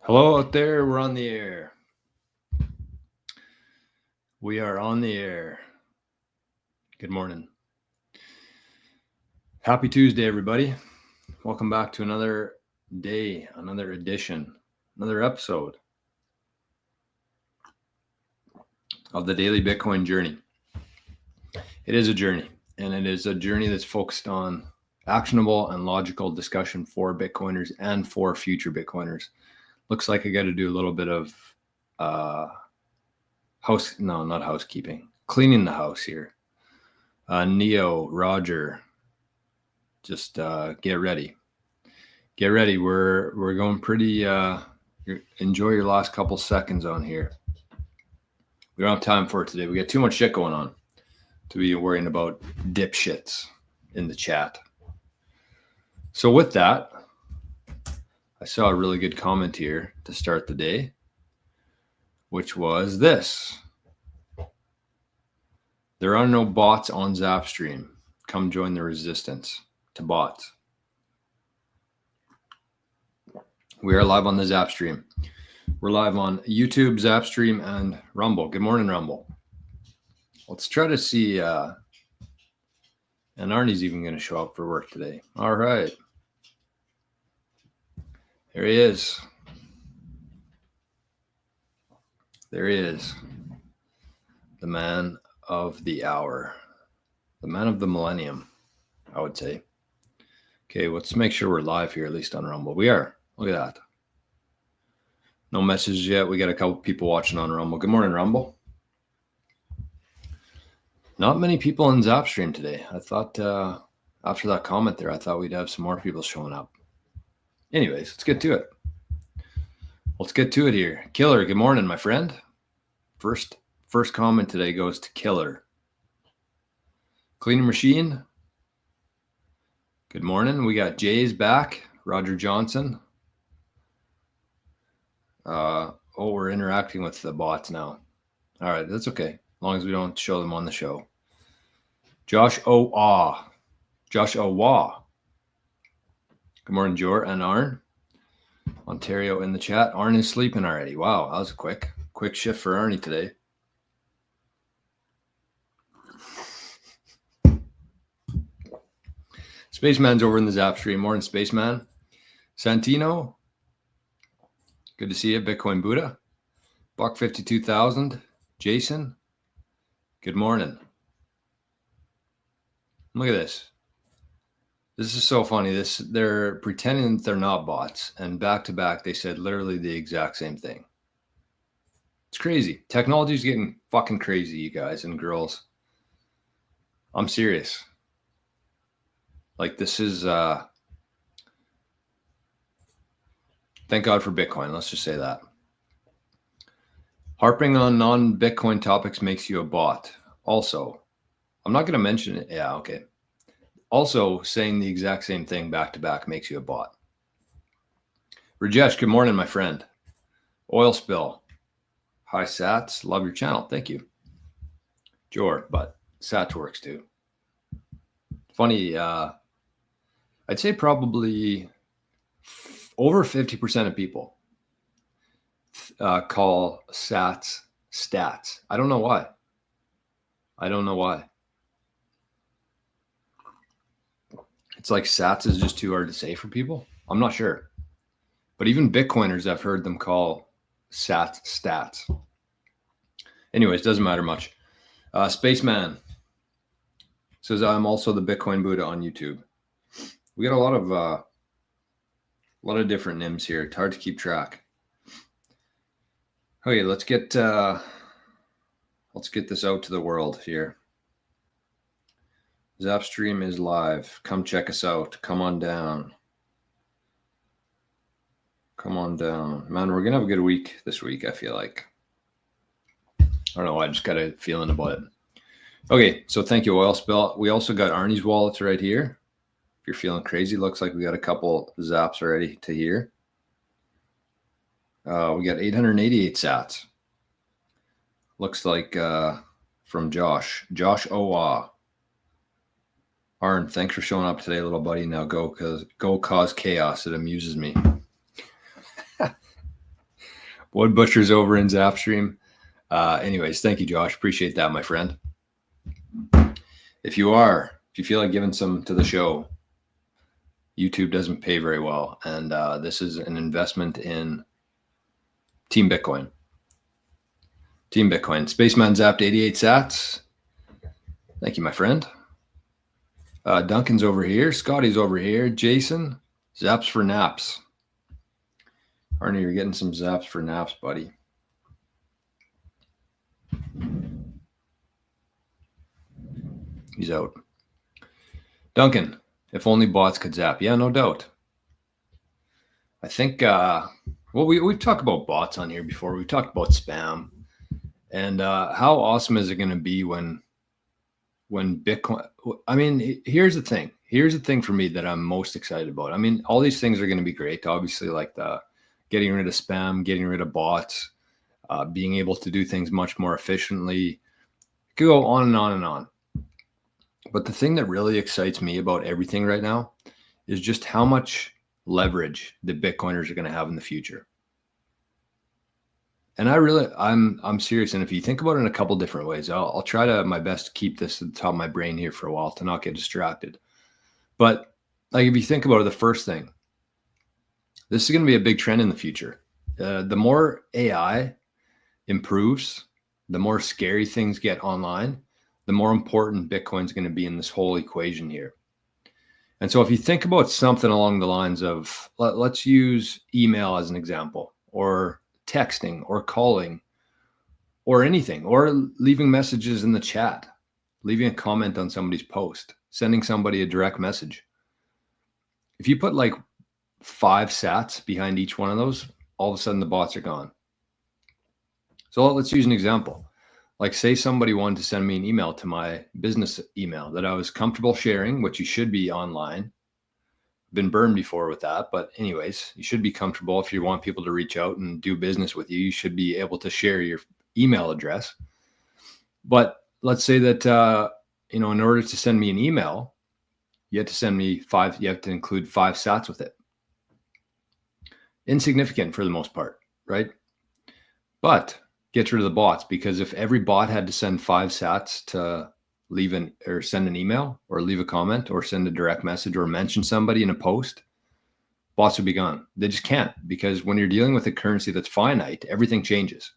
Hello out there, we're on the air. We are on the air. Good morning. Happy Tuesday, everybody. Welcome back to another day, another edition, another episode of the Daily Bitcoin Journey. It is a journey, and it is a journey that's focused on actionable and logical discussion for Bitcoiners and for future Bitcoiners. Looks like I got to do a little bit of cleaning the house here. Neo, Roger, just get ready. We're going pretty. Enjoy your last couple seconds on here. We don't have time for it today. We got too much shit going on to be worrying about dipshits in the chat. So with that, I saw a really good comment here to start the day, which was this. There are no bots on Zapstream. Come join the resistance to bots. We are live on the Zapstream. We're live on YouTube, Zapstream, and Rumble. Good morning, Rumble. Let's try to see, and Arnie's even going to show up for work today. All right. There he is. There he is. The man of the hour. The man of the millennium, I would say. Okay, let's make sure we're live here, at least on Rumble. We are. Look at that. No messages yet. We got a couple people watching on Rumble. Good morning, Rumble. Not many people in Zapstream today. I thought after that comment there, I thought we'd have some more people showing up. Anyways, let's get to it. Let's get to it here. Killer, good morning, my friend. First comment today goes to Killer. Cleaning Machine. Good morning. We got Jay's back. Roger Johnson. We're interacting with the bots now. All right, that's okay. As long as we don't show them on the show. Josh Owa. Good morning, Jor and Arn. Ontario in the chat. Arn is sleeping already. Wow, that was a quick shift for Arnie today. Spaceman's over in the Zapstream. Morning, Spaceman. Santino. Good to see you. Bitcoin Buddha. Buck 52,000. Jason. Good morning. Look at this. This is so funny. They're pretending that they're not bots, and back to back they said literally the exact same thing. It's crazy. Technology's getting fucking crazy, you guys and girls. I'm serious. Like, this is thank God for Bitcoin. Let's just say that. Harping on non-Bitcoin topics makes you a bot. Also, I'm not going to mention it. Yeah, okay. Also, saying the exact same thing back to back makes you a bot. Rajesh, good morning, my friend. Oil spill. Hi, Sats. Love your channel. Thank you. Jor, but Sats works too. Funny, I'd say probably over 50% of people call Sats stats. I don't know why. It's like Sats is just too hard to say for people. I'm not sure. But even Bitcoiners, I've heard them call Sats stats. Anyways, doesn't matter much. Spaceman says, I'm also the Bitcoin Buddha on YouTube. We got a lot of different names here. It's hard to keep track. Okay, let's get this out to the world here. Zapstream is live. Come check us out. Come on down. Man, we're going to have a good week this week, I feel like. I don't know. I just got a feeling about it. Okay, so thank you, Oil Spill. We also got Arnie's wallets right here. If you're feeling crazy, looks like we got a couple zaps already to here. We got 888 sats. Looks like from Josh Owa. Arn, thanks for showing up today, little buddy. Now go cause chaos. It amuses me. Wood Butcher's over in Zapstream. Anyways, thank you, Josh. Appreciate that, my friend. If you feel like giving some to the show, YouTube doesn't pay very well. And this is an investment in Team Bitcoin. Team Bitcoin. Spaceman zapped 88 sats. Thank you, my friend. Duncan's over here. Scotty's over here. Jason, zaps for naps. Arnie, you're getting some zaps for naps, buddy. He's out. Duncan, if only bots could zap. Yeah, no doubt. I think, well, we've talked about bots on here before. We've talked about spam. And how awesome is it going to be when Bitcoin, I mean, here's the thing. Here's the thing for me that I'm most excited about. I mean, all these things are going to be great. Obviously, like the getting rid of spam, getting rid of bots, being able to do things much more efficiently. It could go on and on and on. But the thing that really excites me about everything right now is just how much leverage the Bitcoiners are going to have in the future. And I'm serious. And if you think about it in a couple different ways, I'll try my best to keep this at the top of my brain here for a while to not get distracted. But like, if you think about it, the first thing, this is going to be a big trend in the future. The more AI improves, the more scary things get online, the more important Bitcoin's going to be in this whole equation here. And so if you think about something along the lines of, let's use email as an example, or texting or calling or anything, or leaving messages in the chat, leaving a comment on somebody's post, sending somebody a direct message. If you put like 5 sats behind each one of those, all of a sudden the bots are gone. So let's use an example. Like, say somebody wanted to send me an email to my business email that I was comfortable sharing, which you should be online. Been burned before with that, but anyways, you should be comfortable. If you want people to reach out and do business with you, you should be able to share your email address. But let's say that in order to send me an email, you have to send me 5, you have to include 5 sats with it. Insignificant for the most part, right? But get rid of the bots, because if every bot had to send 5 sats to send an email or leave a comment or send a direct message or mention somebody in a post, bots would be gone. They just can't, because when you're dealing with a currency that's finite, everything changes.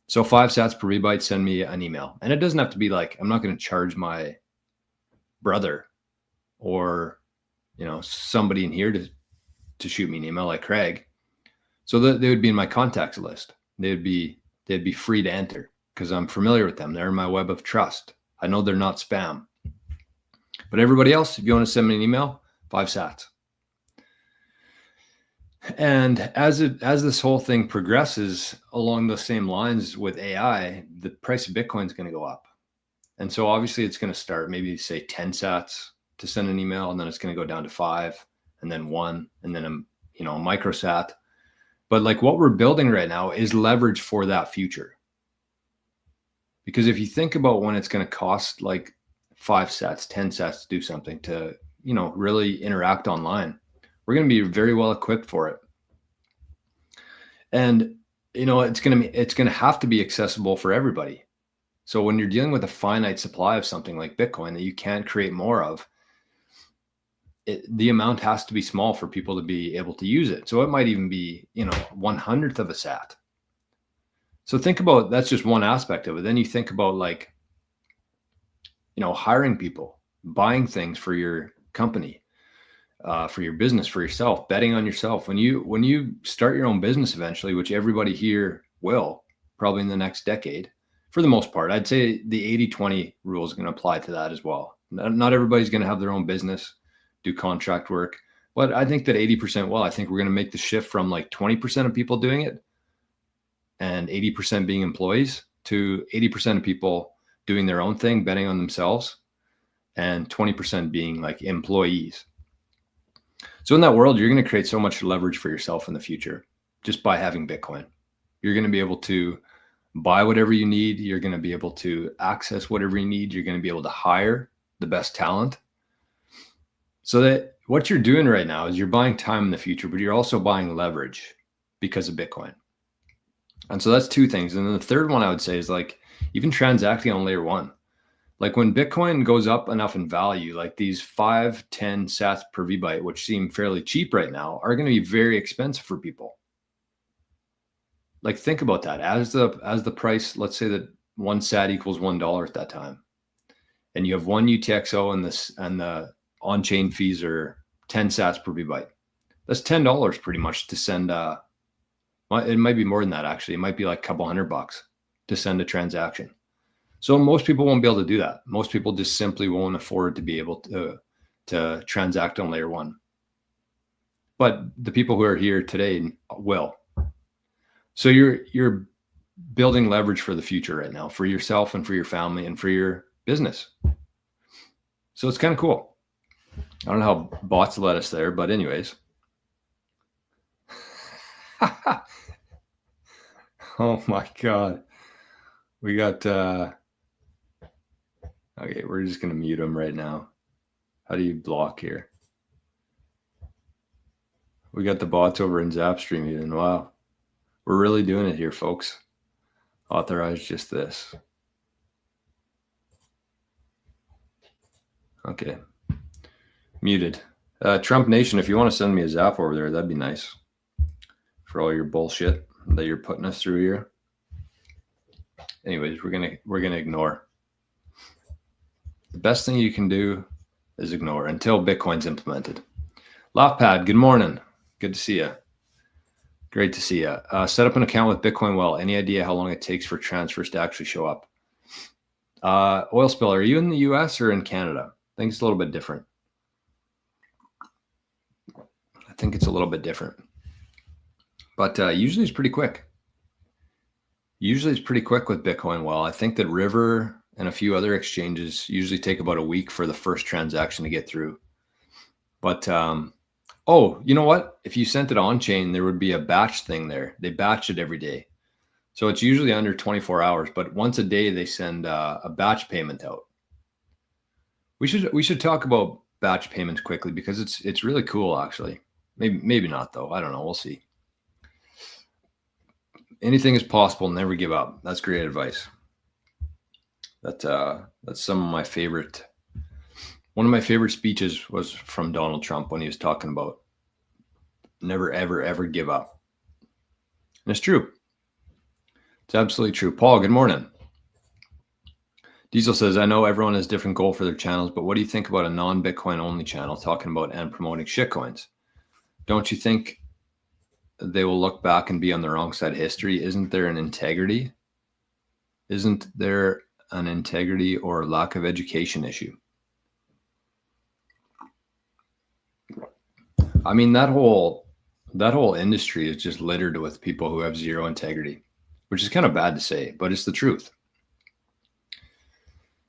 So 5 sats per byte, send me an email. And it doesn't have to be like, I'm not going to charge my brother or, somebody in here to shoot me an email like Craig. So they would be in my contacts list. They'd be free to enter because I'm familiar with them. They're in my web of trust. I know they're not spam. But everybody else, if you want to send me an email, 5 sats. And as this whole thing progresses along the same lines with AI, the price of Bitcoin is going to go up. And so obviously it's going to start maybe say 10 sats to send an email, and then it's going to go down to 5, and then 1, and then a microsat. But like, what we're building right now is leverage for that future. Because if you think about when it's going to cost like 5 sats, 10 sats to do something, to, really interact online, we're going to be very well equipped for it. And, it's going to have to be accessible for everybody. So when you're dealing with a finite supply of something like Bitcoin that you can't create more of, the amount has to be small for people to be able to use it. So it might even be, 1/100th of a sat. So think about, that's just one aspect of it. Then you think about like, hiring people, buying things for your company, for your business, for yourself, betting on yourself. When you start your own business eventually, which everybody here will, probably in the next decade, for the most part, I'd say the 80-20 rule is going to apply to that as well. Not everybody's going to have their own business, do contract work, but I think that 80% will. I think we're going to make the shift from like 20% of people doing it and 80% being employees to 80% of people doing their own thing, betting on themselves, and 20% being like employees. So in that world, you're going to create so much leverage for yourself in the future just by having Bitcoin. You're going to be able to buy whatever you need. You're going to be able to access whatever you need. You're going to be able to hire the best talent. So that what you're doing right now is you're buying time in the future, but you're also buying leverage because of Bitcoin. And so that's two things. And then the third one I would say is like even transacting on layer one. Like when Bitcoin goes up enough in value, like these 5, 10 sats per VByte, which seem fairly cheap right now, are going to be very expensive for people. Like think about that. As the price, let's say that 1 sat equals $1 at that time, and you have 1 UTXO and the on-chain fees are 10 sats per VByte. That's $10 pretty much to send. It might be more than that actually. It might be like a couple $100 to send a transaction. So most people won't be able to do that. Most people just simply won't afford to be able to transact on layer one. But the people who are here today will. So you're building leverage for the future right now, for yourself and for your family and for your business. So it's kind of cool. I don't know how bots led us there, but anyways. Oh my God. We got, okay, we're just going to mute them right now. How do you block here? We got the bots over in Zapstream even. Wow. We're really doing it here, folks. Authorize just this. Okay. Muted. Trump Nation, if you want to send me a zap over there, that'd be nice. For all your bullshit that you're putting us through here. Anyways, we're gonna ignore. The best thing you can do is ignore until Bitcoin's implemented. Laughpad, good morning. Good to see you. Great to see you. Set up an account with Bitcoin Well. Any idea how long it takes for transfers to actually show up? Oil Spill, are you in the US or in Canada? I think it's a little bit different. I think it's a little bit different. But usually it's pretty quick. Usually it's pretty quick with Bitcoin Well. I think that River and a few other exchanges usually take about a week for the first transaction to get through. But, oh, you know what? If you sent it on chain, there would be a batch thing there. They batch it every day. So it's usually under 24 hours, but once a day they send a batch payment out. We should talk about batch payments quickly because it's really cool actually. Maybe not though. I don't know. We'll see. Anything is possible. Never give up. That's great advice. That's some of my favorite. One of my favorite speeches was from Donald Trump when he was talking about never, ever, ever give up. And it's true. It's absolutely true. Paul, good morning. Diesel says, I know everyone has different goal for their channels, but what do you think about a non-Bitcoin only channel talking about and promoting shitcoins? Don't you think they will look back and be on the wrong side of history? Isn't there an integrity? Isn't there an integrity or lack of education issue? I mean, that whole industry is just littered with people who have zero integrity, which is kind of bad to say, but it's the truth.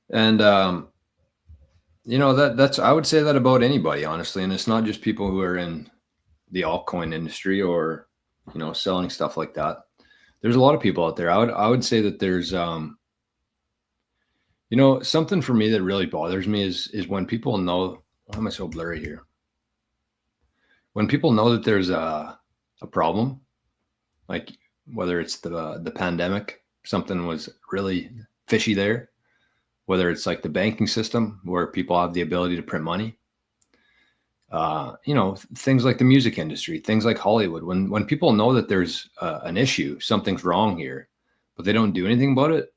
And, you know, that's, I would say that about anybody, honestly. And it's not just people who are in the altcoin industry or, you know, selling stuff like that. There's a lot of people out there. I would say that there's, you know, something for me that really bothers me is when people know, why am I so blurry here? When people know that there's a problem, like whether it's the pandemic, something was really fishy there, whether it's like the banking system where people have the ability to print money, you know, things like the music industry, things like Hollywood. When people know that there's an issue, something's wrong here, but they don't do anything about it,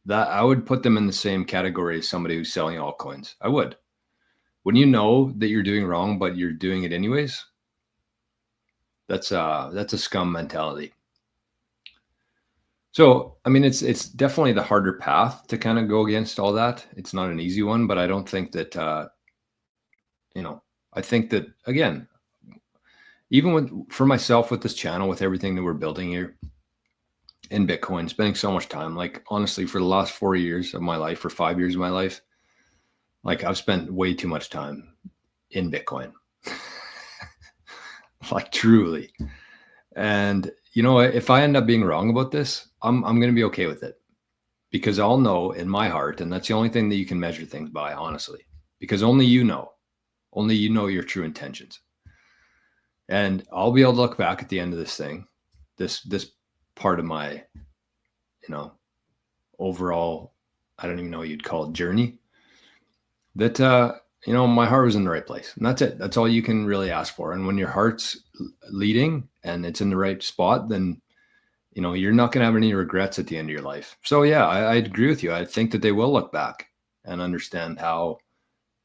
that I would put them in the same category as somebody who's selling altcoins. I would. When you know that you're doing wrong, but you're doing it anyways, that's a scum mentality. So, I mean, it's definitely the harder path to kind of go against all that. It's not an easy one, but I don't think that, you know, I think that, again, even for myself with this channel, with everything that we're building here in Bitcoin, spending so much time, like honestly, for the last 4 years of my life, or 5 years of my life, like I've spent way too much time in Bitcoin, like truly. And you know, if I end up being wrong about this, I'm going to be okay with it, because I'll know in my heart, and that's the only thing that you can measure things by, honestly, because only you know your true intentions. And I'll be able to look back at the end of this thing, this part of my, overall, I don't even know what you'd call it, journey, that, my heart was in the right place. And that's it. That's all you can really ask for. And when your heart's leading and it's in the right spot, then, you're not going to have any regrets at the end of your life. So yeah, I agree with you. I think that they will look back and understand how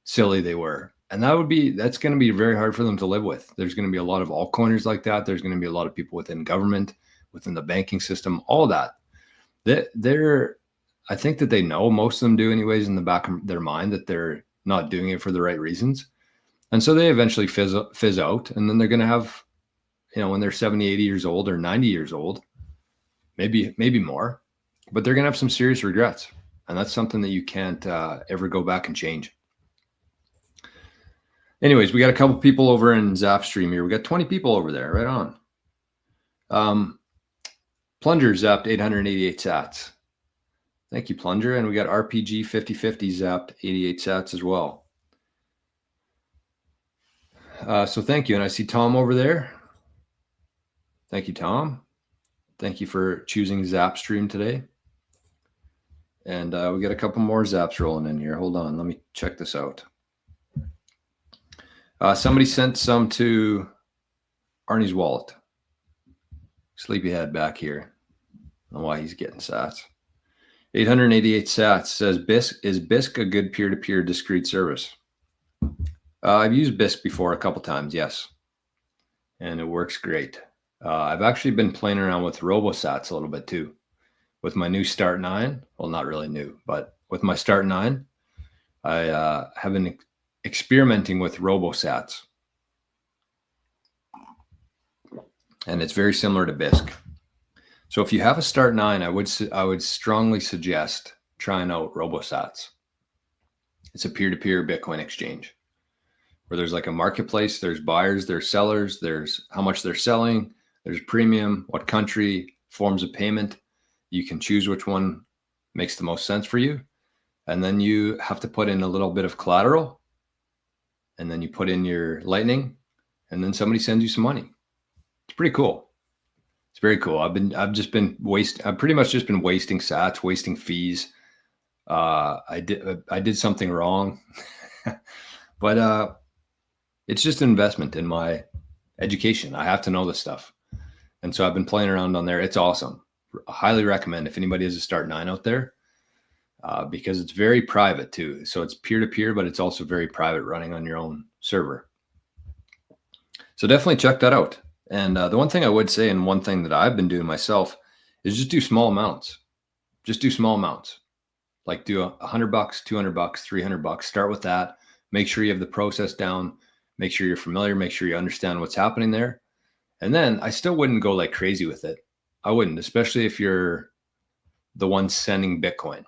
silly they were. And that's going to be very hard for them to live with. There's going to be a lot of altcoiners like that. There's going to be a lot of people within government, within the banking system, all that. I think that they know, most of them do anyways, in the back of their mind, that they're not doing it for the right reasons. And so they eventually fizz out. And then they're going to have, when they're 70, 80 years old or 90 years old, maybe more, but they're going to have some serious regrets. And that's something that you can't ever go back and change. Anyways, we got a couple people over in Zapstream here. We got 20 people over there. Right on. Plunger zapped 888 sats. Thank you, Plunger. And we got RPG 5050 zapped 88 sats as well. So thank you. And I see Tom over there. Thank you, Tom. Thank you for choosing Zapstream today. And we got a couple more zaps rolling in here. Hold on. Let me check this out. Somebody sent some to Arnie's wallet. Sleepyhead back here. I don't know why he's getting sats. 888 sats says, is BISC a good peer-to-peer discrete service? I've used BISC before a couple times, yes. And it works great. I've actually been playing around with RoboSats a little bit too. With my new Start 9, well, not really new, but with my Start 9, I have been experimenting with RoboSats. And it's very similar to BISC. So if you have a Start 9, I would strongly suggest trying out RoboSats. It's a peer-to-peer Bitcoin exchange where there's like a marketplace, there's buyers, there's sellers, there's how much they're selling, there's premium, what country, forms of payment. You can choose which one makes the most sense for you. And then you have to put in a little bit of collateral, and then you put in your Lightning, and then somebody sends you some money. It's pretty cool. It's very cool. I've pretty much just been wasting sats, wasting fees. I did something wrong, but it's just an investment in my education. I have to know this stuff. And so I've been playing around on there. It's awesome. I highly recommend if anybody has a Start 9 out there, because it's very private too. So it's peer-to-peer, but it's also very private, running on your own server. So definitely check that out. And the one thing I would say, and one thing that I've been doing myself, is just do small amounts. Just do small amounts. Like do $100, $200, $300. Start with that. Make sure you have the process down. Make sure you're familiar. Make sure you understand what's happening there. And then I still wouldn't go like crazy with it. I wouldn't, especially if you're the one sending Bitcoin.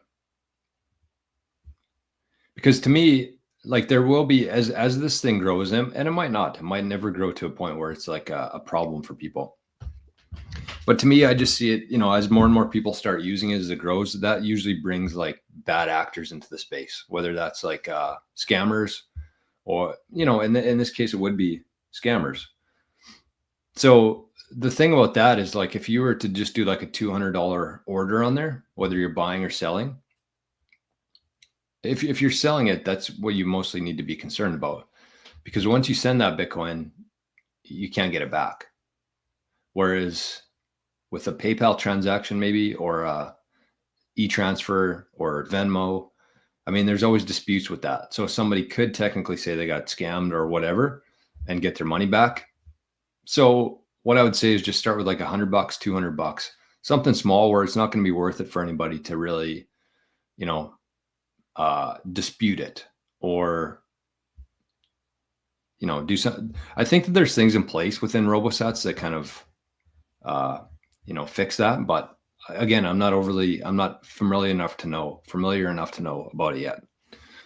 Because to me, like there will be, as this thing grows, and it might not, it might never grow to a point where it's like a problem for people. But to me, I just see it, as more and more people start using it as it grows, that usually brings like bad actors into the space, whether that's like scammers or, in this case, it would be scammers. So the thing about that is, like, if you were to just do like a $200 order on there, whether you're buying or selling, if you're selling it, that's what you mostly need to be concerned about, because once you send that Bitcoin, you can't get it back. Whereas with a PayPal transaction, maybe, or a e-transfer or Venmo, I mean, there's always disputes with that. So somebody could technically say they got scammed or whatever and get their money back. So what I would say is just start with like $100, $200, something small where it's not going to be worth it for anybody to really, dispute it or, do something. I think that there's things in place within RoboSats that kind of, fix that. But again, I'm not familiar enough to know about it yet.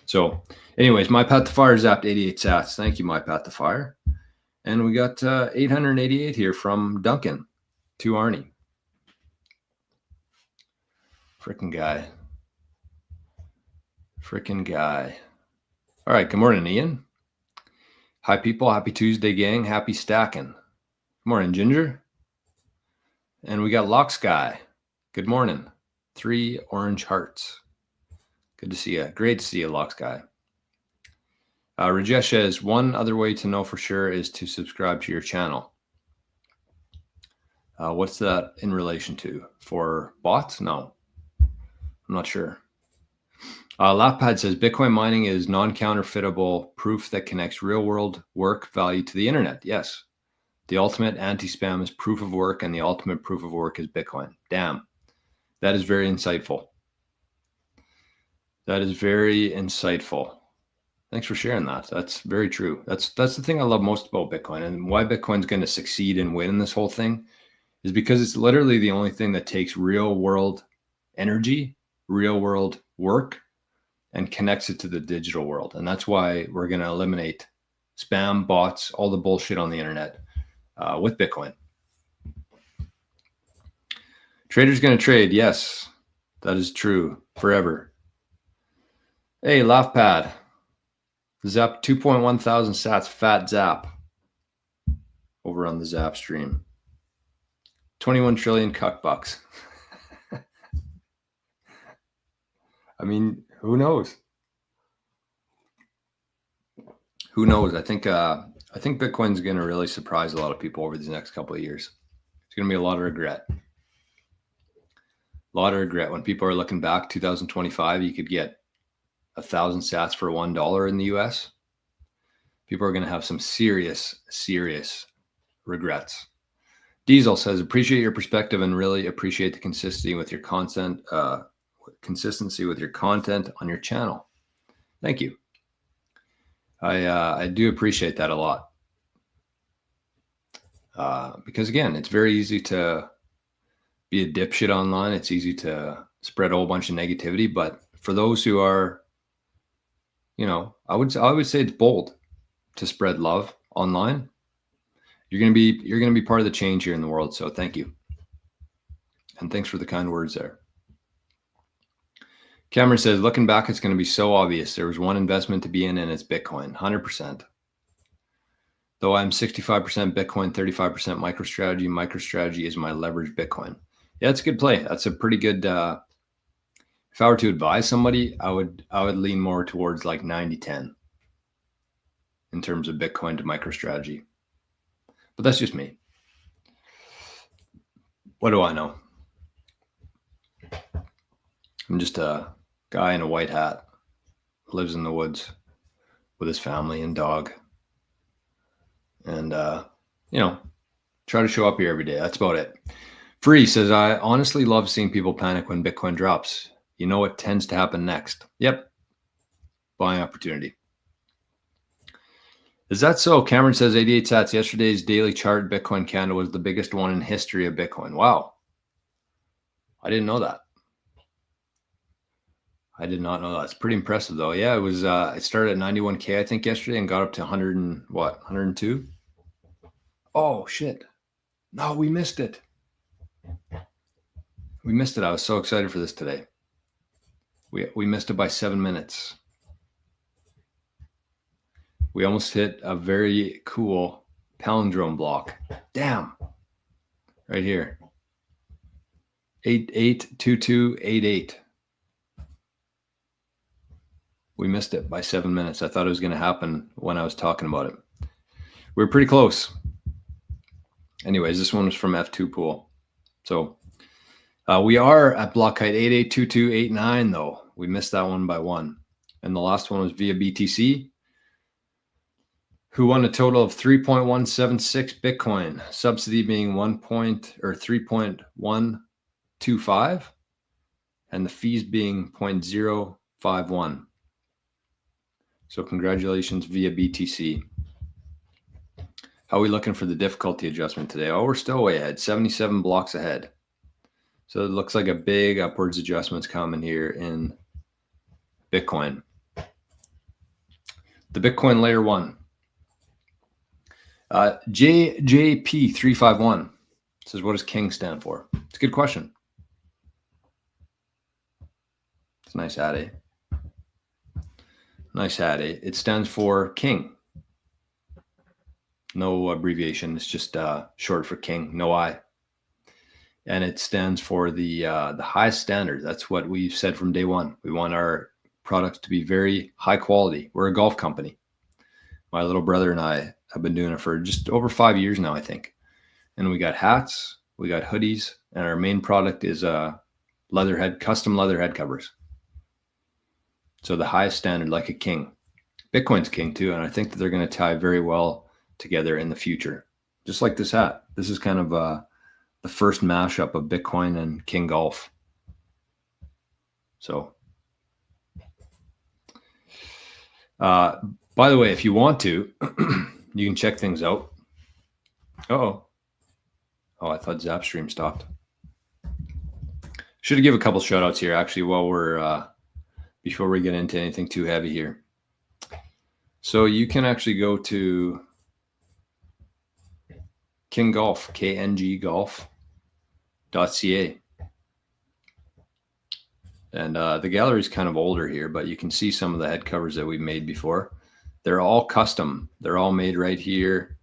So anyways, my Path to Fire zapped 88 sats. Thank you, my Path to Fire. And we got 888 here from Duncan to Arnie. Frickin' guy. All right. Good morning, Ian. Hi, people. Happy Tuesday, gang. Happy stacking. Good morning, Ginger. And we got Lock Sky. Good morning. 3 orange hearts. Good to see you. Great to see you, Lock Sky. Rajesh says, one other way to know for sure is to subscribe to your channel. What's that in relation to? For bots? No, I'm not sure. Laughpad says, Bitcoin mining is non-counterfeitable proof that connects real-world work value to the internet. Yes. The ultimate anti-spam is proof of work, and the ultimate proof of work is Bitcoin. Damn. That is very insightful. That is very insightful. Thanks for sharing that. That's very true. That's the thing I love most about Bitcoin, and why Bitcoin's going to succeed and win in this whole thing is because it's literally the only thing that takes real world energy, real world work, and connects it to the digital world. And that's why we're going to eliminate spam, bots, all the bullshit on the internet with Bitcoin. Trader's going to trade. Yes, that is true forever. Hey, Laughpad. Zap 2.1 thousand sats, fat zap over on the Zap stream. 21 trillion cuck bucks. I mean, who knows? Who knows? I think Bitcoin's going to really surprise a lot of people over these next couple of years. It's going to be a lot of regret. A lot of regret. When people are looking back, 2025, you could get 1,000 sats for $1 in the US. People are going to have some serious regrets. Diesel says, appreciate your perspective and really appreciate the consistency with your content, on your channel. Thank you. I do appreciate that a lot. Because again, it's very easy to be a dipshit online. It's easy to spread a whole bunch of negativity, but for those who are, I would say it's bold to spread love online. You're going to be part of the change here in the world. So thank you. And thanks for the kind words there. Cameron says, looking back, it's going to be so obvious. There was one investment to be in, and it's Bitcoin, 100%. Though I'm 65% Bitcoin, 35% MicroStrategy. MicroStrategy is my leveraged Bitcoin. Yeah, it's a good play. That's a pretty good. If I were to advise somebody, I would lean more towards like 90-10 in terms of Bitcoin to MicroStrategy. But that's just me. What do I know? I'm just a guy in a white hat, lives in the woods with his family and dog. And, try to show up here every day. That's about it. Free says, I honestly love seeing people panic when Bitcoin drops. You know what tends to happen next? Yep. Buying opportunity. Is that so? Cameron says 88 sats. Yesterday's daily chart Bitcoin candle was the biggest one in history of Bitcoin. Wow. I didn't know that. I did not know that. It's pretty impressive though. Yeah, it was it started at 91K I think yesterday and got up to 102? Oh shit. No, we missed it. We missed it. I was so excited for this today. We missed it by 7 minutes. We almost hit a very cool palindrome block. Damn. Right here. 882288. We missed it by 7 minutes. I thought it was going to happen when I was talking about it. We were pretty close. Anyways, this one was from F2 Pool. So we are at block height 882289 though. We missed that one by 1. And the last one was via BTC, who won a total of 3.176 Bitcoin, subsidy being 3.125, and the fees being 0.051. So congratulations via BTC. How are we looking for the difficulty adjustment today? Oh, we're still way ahead, 77 blocks ahead. So it looks like a big upwards adjustment's coming here in Bitcoin. The Bitcoin layer 1. JJP351 says, what does King stand for? It's a good question. It's a nice hat, eh? Nice hat, eh? It stands for King. No abbreviation. It's just short for King. No I. and it stands for the highest standard. That's what we've said from day one. We want our products to be very high quality. We're a golf company. My little brother and I have been doing it for just over 5 years now, I think. And we got hats, we got hoodies, and our main product is custom leather head covers. So the highest standard, like a king. Bitcoin's king too, and I think that they're going to tie very well together in the future. Just like this hat. This is kind of the first mashup of Bitcoin and knggolf. So, by the way, if you want to, you can check things out. Oh, I thought Zapstream stopped. Should have give a couple shout outs here actually while we're before we get into anything too heavy here. So you can actually go to knggolf, knggolf.ca. And the gallery is kind of older here, but you can see some of the head covers that we made before. They're all custom. They're all made right here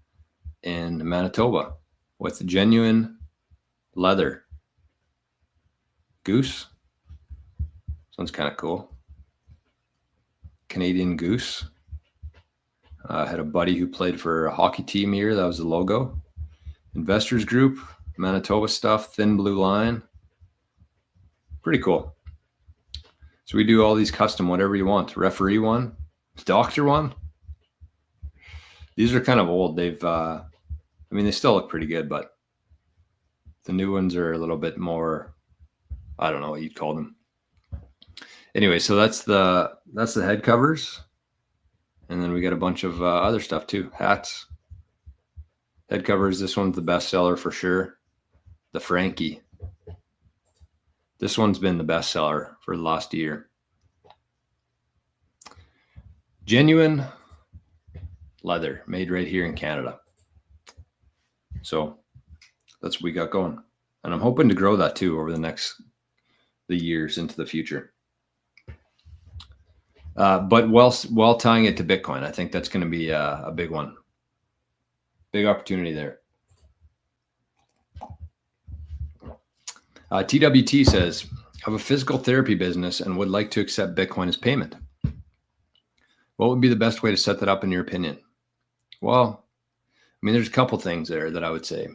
in Manitoba with genuine leather. Goose. Sounds kind of cool. Canadian goose. I had a buddy who played for a hockey team here. That was the logo. Investors Group, Manitoba stuff, thin blue line. Pretty cool. So we do all these custom, whatever you want. Referee one, doctor one. These are kind of old. They've, they still look pretty good, but the new ones are a little bit more, I don't know what you'd call them. Anyway, so that's the head covers. And then we got a bunch of other stuff too. Hats, head covers. This one's the best seller for sure. The Frankie. This one's been the best seller for the last year. Genuine leather made right here in Canada. So that's what we got going. And I'm hoping to grow that too over the years into the future. But while tying it to Bitcoin, I think that's going to be a big one. Big opportunity there. TWT says, I have a physical therapy business and would like to accept Bitcoin as payment. What would be the best way to set that up in your opinion? Well, there's a couple things there that I would say.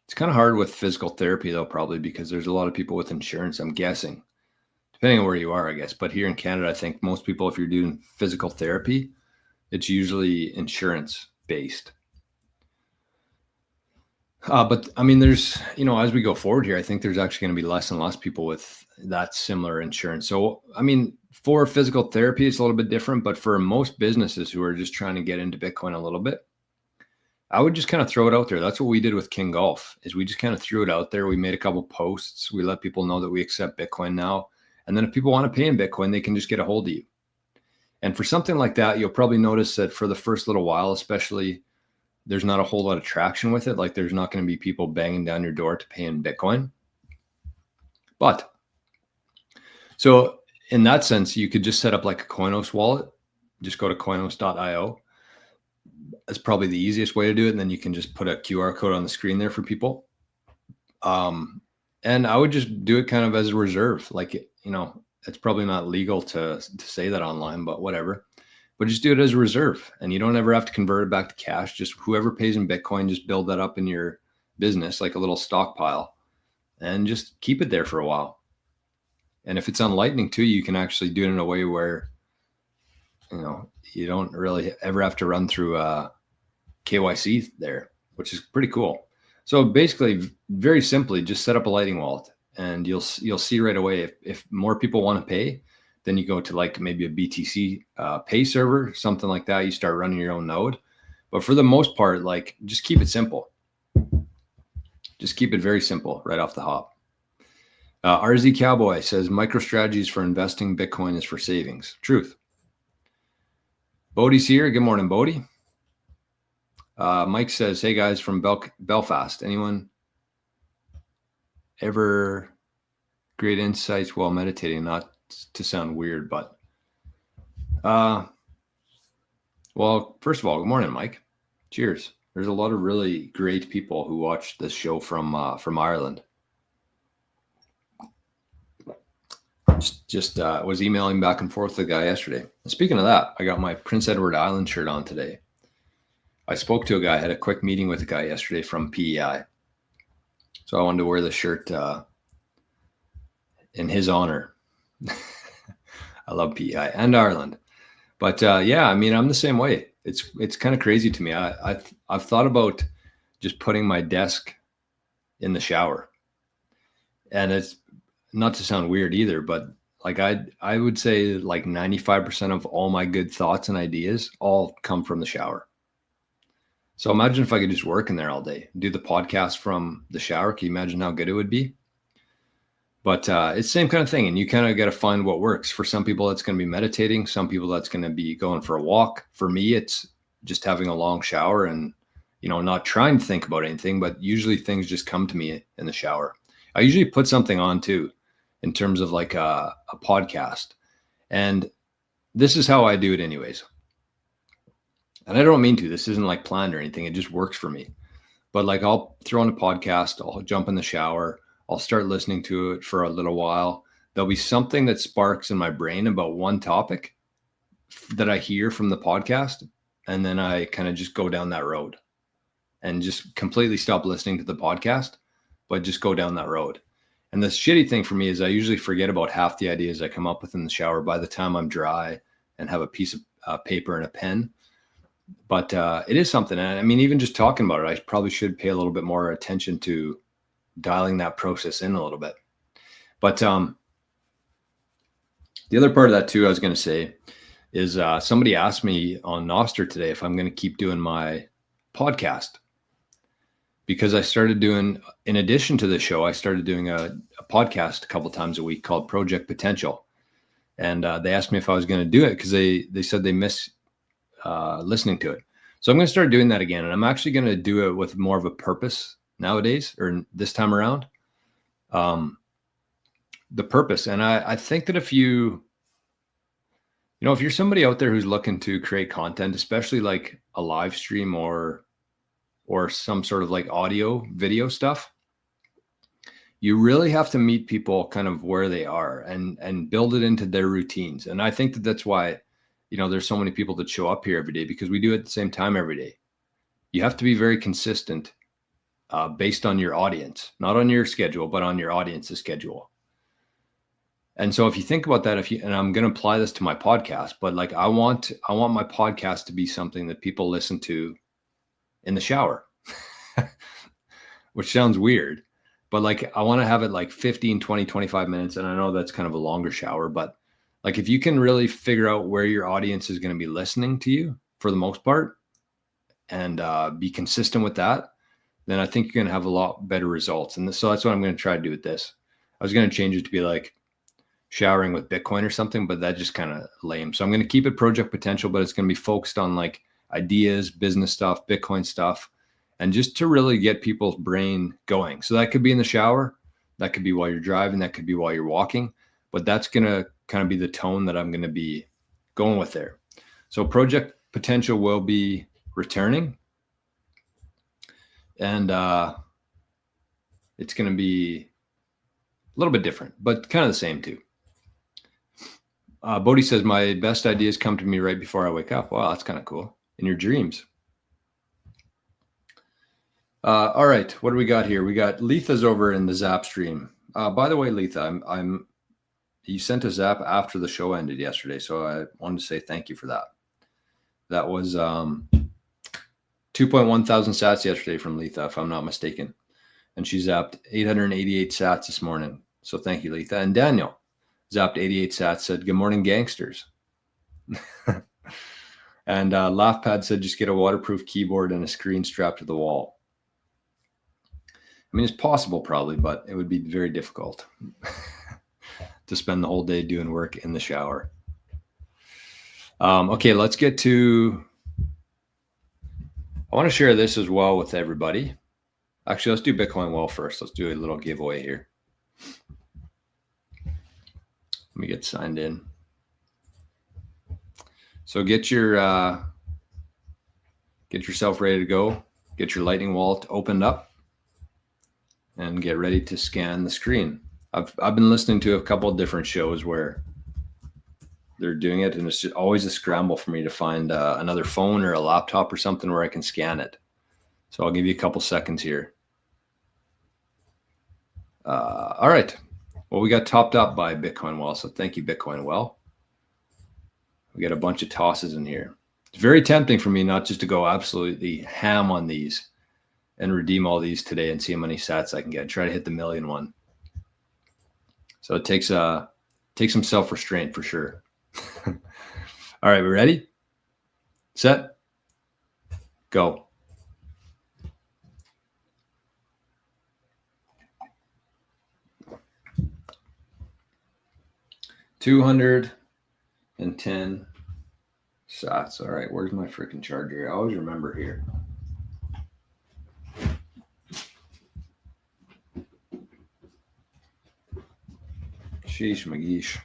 It's kind of hard with physical therapy though, probably because there's a lot of people with insurance, I'm guessing. Depending on where you are, I guess. But here in Canada, I think most people, if you're doing physical therapy, it's usually insurance based. But there's, as we go forward here, I think there's actually going to be less and less people with that similar insurance. So, for physical therapy, it's a little bit different. But for most businesses who are just trying to get into Bitcoin a little bit, I would just kind of throw it out there. That's what we did with knggolf, is we just kind of threw it out there. We made a couple posts. We let people know that we accept Bitcoin now. And then if people want to pay in Bitcoin, they can just get a hold of you. And for something like that, you'll probably notice that for the first little while, especially, there's not a whole lot of traction with it. Like there's not going to be people banging down your door to pay in Bitcoin. But so in that sense, you could just set up like a Koinos wallet. Just go to koinos.io. That's probably the easiest way to do it. And then you can just put a QR code on the screen there for people. And I would just do it kind of as a reserve. Like, it's probably not legal to say that online, but whatever. But just do it as a reserve. And you don't ever have to convert it back to cash. Just whoever pays in Bitcoin, just build that up in your business, like a little stockpile, and just keep it there for a while. And if it's on Lightning too, you can actually do it in a way where, you don't really ever have to run through KYC there, which is pretty cool. So basically, very simply, just set up a Lightning wallet, and you'll see right away if more people want to pay, then you go to like maybe a BTC pay server, something like that. You start running your own node. But for the most part, like just keep it simple. Just keep it very simple right off the hop. RZ Cowboy says MicroStrategies for investing, Bitcoin is for savings. Truth. Bodie's here. Good morning, Bodie. Mike says, hey guys from Belfast. Anyone ever great insights while meditating? Not to sound weird, but well, first of all, good morning, Mike. Cheers. There's a lot of really great people who watch this show from Ireland. Just was emailing back and forth with the guy yesterday. And speaking of that, I got my Prince Edward Island shirt on today. I spoke to a guy, had a quick meeting with a guy yesterday from PEI. So I wanted to wear the shirt in his honor. I love PEI and Ireland. But yeah, I mean, I'm the same way. It's kind of crazy to me. I've thought about just putting my desk in the shower. And it's not to sound weird either, but like I would say like 95% of all my good thoughts and ideas all come from the shower. So imagine if I could just work in there all day, do the podcast from the shower. Can you imagine how good it would be? But it's the same kind of thing. And you kind of got to find what works. For some people, it's going to be meditating. Some people, that's going to be going for a walk. For me, it's just having a long shower and, you know, not trying to think about anything, but usually things just come to me in the shower. I usually put something on too, in terms of like a podcast. And this is how I do it anyways. And I don't mean to, this isn't like planned or anything. It just works for me. But like I'll throw on a podcast, I'll jump in the shower, I'll start listening to it for a little while. There'll be something that sparks in my brain about one topic that I hear from the podcast. And then I kind of just go down that road and just completely stop listening to the podcast, but just go down that road. And the shitty thing for me is I usually forget about half the ideas I come up with in the shower by the time I'm dry and have a piece of paper and a pen. But it is something. And I mean, even just talking about it, I probably should pay a little bit more attention to dialing that process in a little bit. But the other part of that too, I was going to say is somebody asked me on Nostr today if I'm going to keep doing my podcast, because I started doing, in addition to the show, I started doing a podcast a couple times a week called Project Potential. And they asked me if I was going to do it because they said they miss listening to it. So I'm going to start doing that again. And I'm actually going to do it with more of a purpose nowadays, or this time around. The purpose. And I think that if if you're somebody out there who's looking to create content, especially like a live stream or some sort of like audio video stuff, you really have to meet people kind of where they are and build it into their routines. And I think that that's why, there's so many people that show up here every day, because we do it at the same time every day. You have to be very consistent based on your audience, not on your schedule, but on your audience's schedule. And so if you think about that, and I'm going to apply this to my podcast, but like I want my podcast to be something that people listen to in the shower, which sounds weird, but like I want to have it like 15, 20, 25 minutes. And I know that's kind of a longer shower, but like if you can really figure out where your audience is going to be listening to you for the most part and be consistent with that, then I think you're going to have a lot better results. And so that's what I'm going to try to do with this. I was going to change it to be like showering with Bitcoin or something, but that just kind of lame. So I'm going to keep it Project Potential, but it's going to be focused on like ideas, business stuff, Bitcoin stuff, and just to really get people's brain going. So that could be in the shower, that could be while you're driving, that could be while you're walking, but that's going to kind of be the tone that I'm going to be going with there. So Project Potential will be returning, and it's going to be a little bit different, but kind of the same too. Bodhi says, my best ideas come to me right before I wake up. Wow, that's kind of cool. In your dreams. All right, what do we got here? We got Letha's over in the Zap stream. By the way, Letha, you sent a Zap after the show ended yesterday, so I wanted to say thank you for that. That was 2.1 thousand sats yesterday from Letha, if I'm not mistaken. And she zapped 888 sats this morning. So thank you, Letha. And Daniel zapped 88 sats, said, good morning, gangsters. And Laughpad said, just get a waterproof keyboard and a screen strapped to the wall. I mean, it's possible probably, but it would be very difficult to spend the whole day doing work in the shower. Okay, let's get to, I want to share this as well with everybody. Actually, let's do Bitcoin well first. Let's do a little giveaway here. Let me get signed in. So get yourself ready to go. Get your Lightning wallet opened up and get ready to scan the screen. I've been listening to a couple of different shows where they're doing it, and it's just always a scramble for me to find another phone or a laptop or something where I can scan it. So I'll give you a couple seconds here. All right. Well, we got topped up by Bitcoin Well, so thank you, Bitcoin Well. We got a bunch of tosses in here. It's very tempting for me not just to go absolutely ham on these and redeem all these today and see how many sats I can get. Try to hit the million one. So it takes some self-restraint for sure. All right, we ready? Set? Go. $210 sats. All right, where's my freaking charger? I always remember here. Sheesh, McGeesh.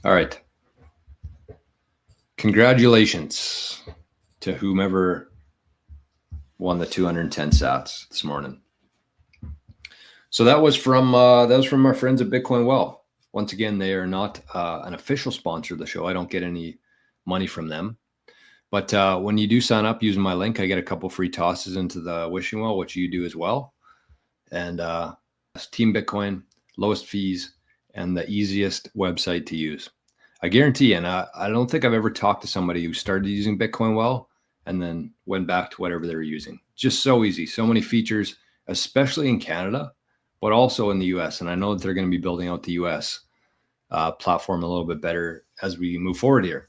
All right. Congratulations to whomever won the 210 sats this morning. So that was from our friends at Bitcoin Well. Once again, they are not an official sponsor of the show. I don't get any money from them. But when you do sign up using my link, I get a couple free tosses into the wishing well, which you do as well. And Team Bitcoin, lowest fees, and the easiest website to use. I guarantee, and I don't think I've ever talked to somebody who started using Bitcoin Well and then went back to whatever they were using. Just so easy, so many features, especially in Canada, but also in the US. And I know that they're going to be building out the US platform a little bit better as we move forward here.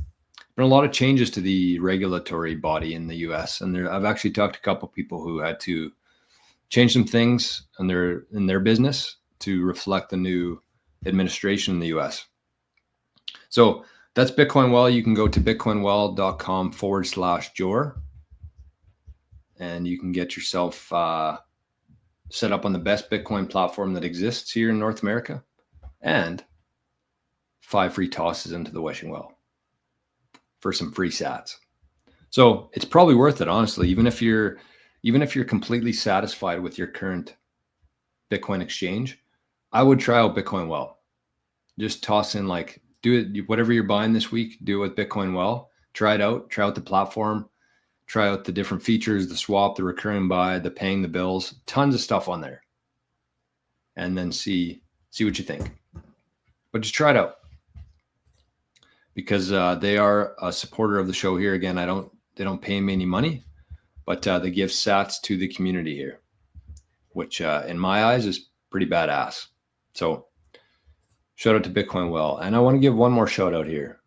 Been a lot of changes to the regulatory body in the US. And I've actually talked to a couple of people who had to change some things in their business to reflect the new administration in the US. So that's Bitcoin Well. You can go to bitcoinwell.com/Jor and you can get yourself set up on the best Bitcoin platform that exists here in North America and 5 free tosses into the wishing well for some free sats. So it's probably worth it, honestly, even if you're completely satisfied with your current Bitcoin exchange. I would try out Bitcoin Well. Just toss in, like, do it, whatever you're buying this week, do it with Bitcoin Well. Try it out, try out the platform, try out the different features, the swap, the recurring buy, the paying the bills, tons of stuff on there. And then see what you think. But just try it out. Because they are a supporter of the show here. Again, they don't pay me any money, but they give sats to the community here, which in my eyes is pretty badass. So shout out to Bitcoin Well. And I want to give one more shout out here.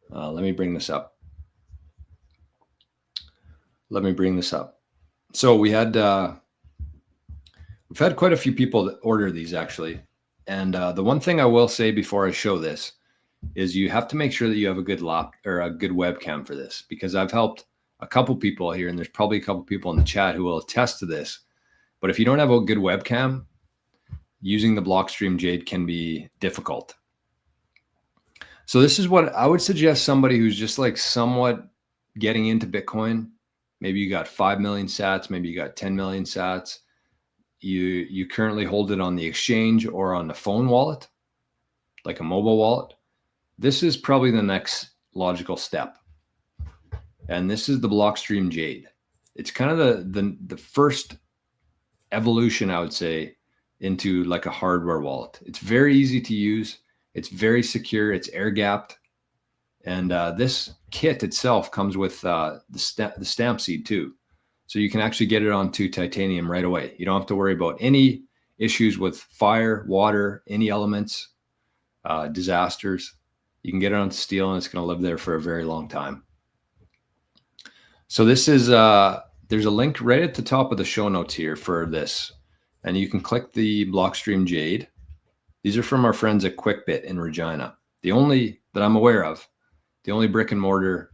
Let me bring this up. So we've had quite a few people that order these actually. And the one thing I will say before I show this is you have to make sure that you have a good webcam for this, because I've helped a couple people here, and there's probably a couple people in the chat who will attest to this. But if you don't have a good webcam, using the Blockstream Jade can be difficult. So this is what I would suggest somebody who's just like somewhat getting into Bitcoin. Maybe you got 5 million sats, maybe you got 10 million sats. You currently hold it on the exchange or on the phone wallet, like a mobile wallet. This is probably the next logical step. And this is the Blockstream Jade. It's kind of the first evolution, I would say, into like a hardware wallet. It's very easy to use. It's very secure. It's air gapped. And this kit itself comes with the stamp seed too. So you can actually get it onto titanium right away. You don't have to worry about any issues with fire, water, any elements, disasters. You can get it on steel and it's going to live there for a very long time. So this is, there's a link right at the top of the show notes here for this. And you can click the Blockstream Jade. These are from our friends at QuickBit in Regina. The only that I'm aware of, the only brick and mortar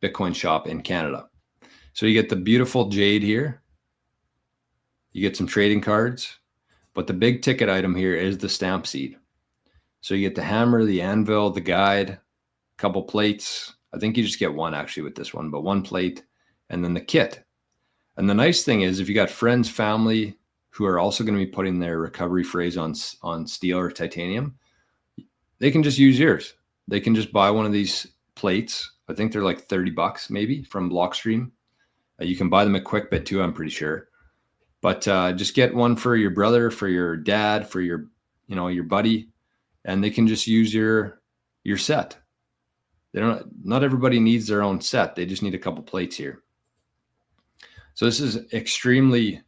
Bitcoin shop in Canada. So you get the beautiful Jade here. You get some trading cards, but the big ticket item here is the stamp seed. So you get the hammer, the anvil, the guide, a couple plates. I think you just get one actually with this one, but one plate, and then the kit. And the nice thing is if you got friends, family who are also going to be putting their recovery phrase on steel or titanium, they can just use yours. They can just buy one of these plates. I think they're like $30 maybe from Blockstream. You can buy them at QuickBit too, I'm pretty sure. But just get one for your brother, for your dad, for your buddy, and they can just use your set. Not everybody needs their own set. They just need a couple plates here. So this is extremely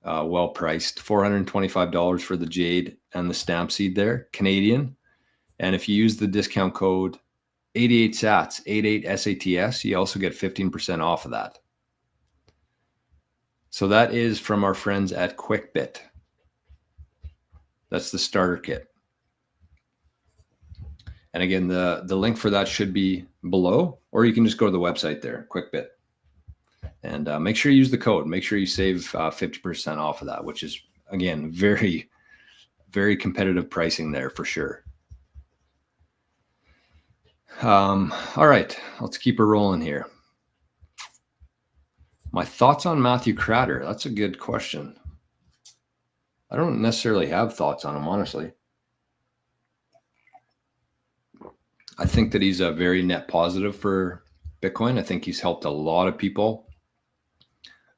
well priced. $425 for the jade and the stamp seed there, Canadian. And if you use the discount code 88SATS, 88SATS, you also get 15% off of that. So that is from our friends at QuickBit. That's the starter kit. And again, the link for that should be below, or you can just go to the website there, QuickBit. And make sure you use the code. Make sure you save 50% off of that, which is, again, very, very competitive pricing there for sure. All right, let's keep her rolling here. My thoughts on Matthew Cratter. That's a good question. I don't necessarily have thoughts on him, honestly. I think that he's a very net positive for Bitcoin. I think he's helped a lot of people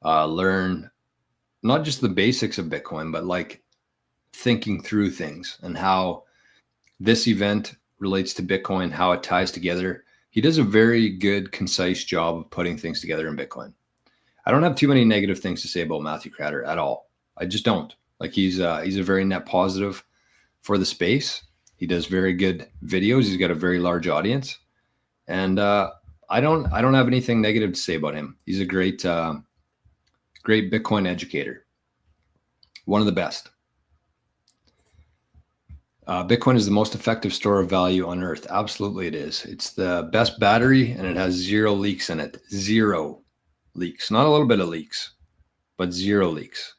learn not just the basics of Bitcoin, but like thinking through things and how this event relates to Bitcoin, how it ties together. He does a very good, concise job of putting things together in Bitcoin. I don't have too many negative things to say about Matthew Cratter at all. I just don't. Like he's a very net positive for the space. He does very good videos. He's got a very large audience, and I don't have anything negative to say about him. He's a great Bitcoin educator. One of the best. Bitcoin is the most effective store of value on earth. Absolutely it is. It's the best battery, and it has 0 leaks in it. 0 leaks. Not a little bit of leaks, but 0 leaks.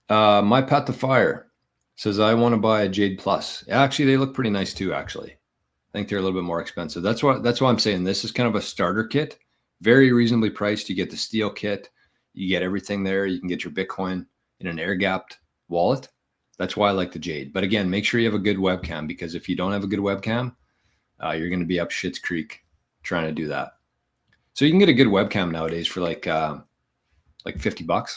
My Path to Fire says, I want to buy a Jade Plus. Actually, they look pretty nice too, actually. I think they're a little bit more expensive. That's why I'm saying this is kind of a starter kit. Very reasonably priced. You get the steel kit. You get everything there. You can get your Bitcoin in an air-gapped wallet. That's why I like the Jade. But again, make sure you have a good webcam, because if you don't have a good webcam, you're going to be up Schitt's Creek trying to do that. So you can get a good webcam nowadays for like $50.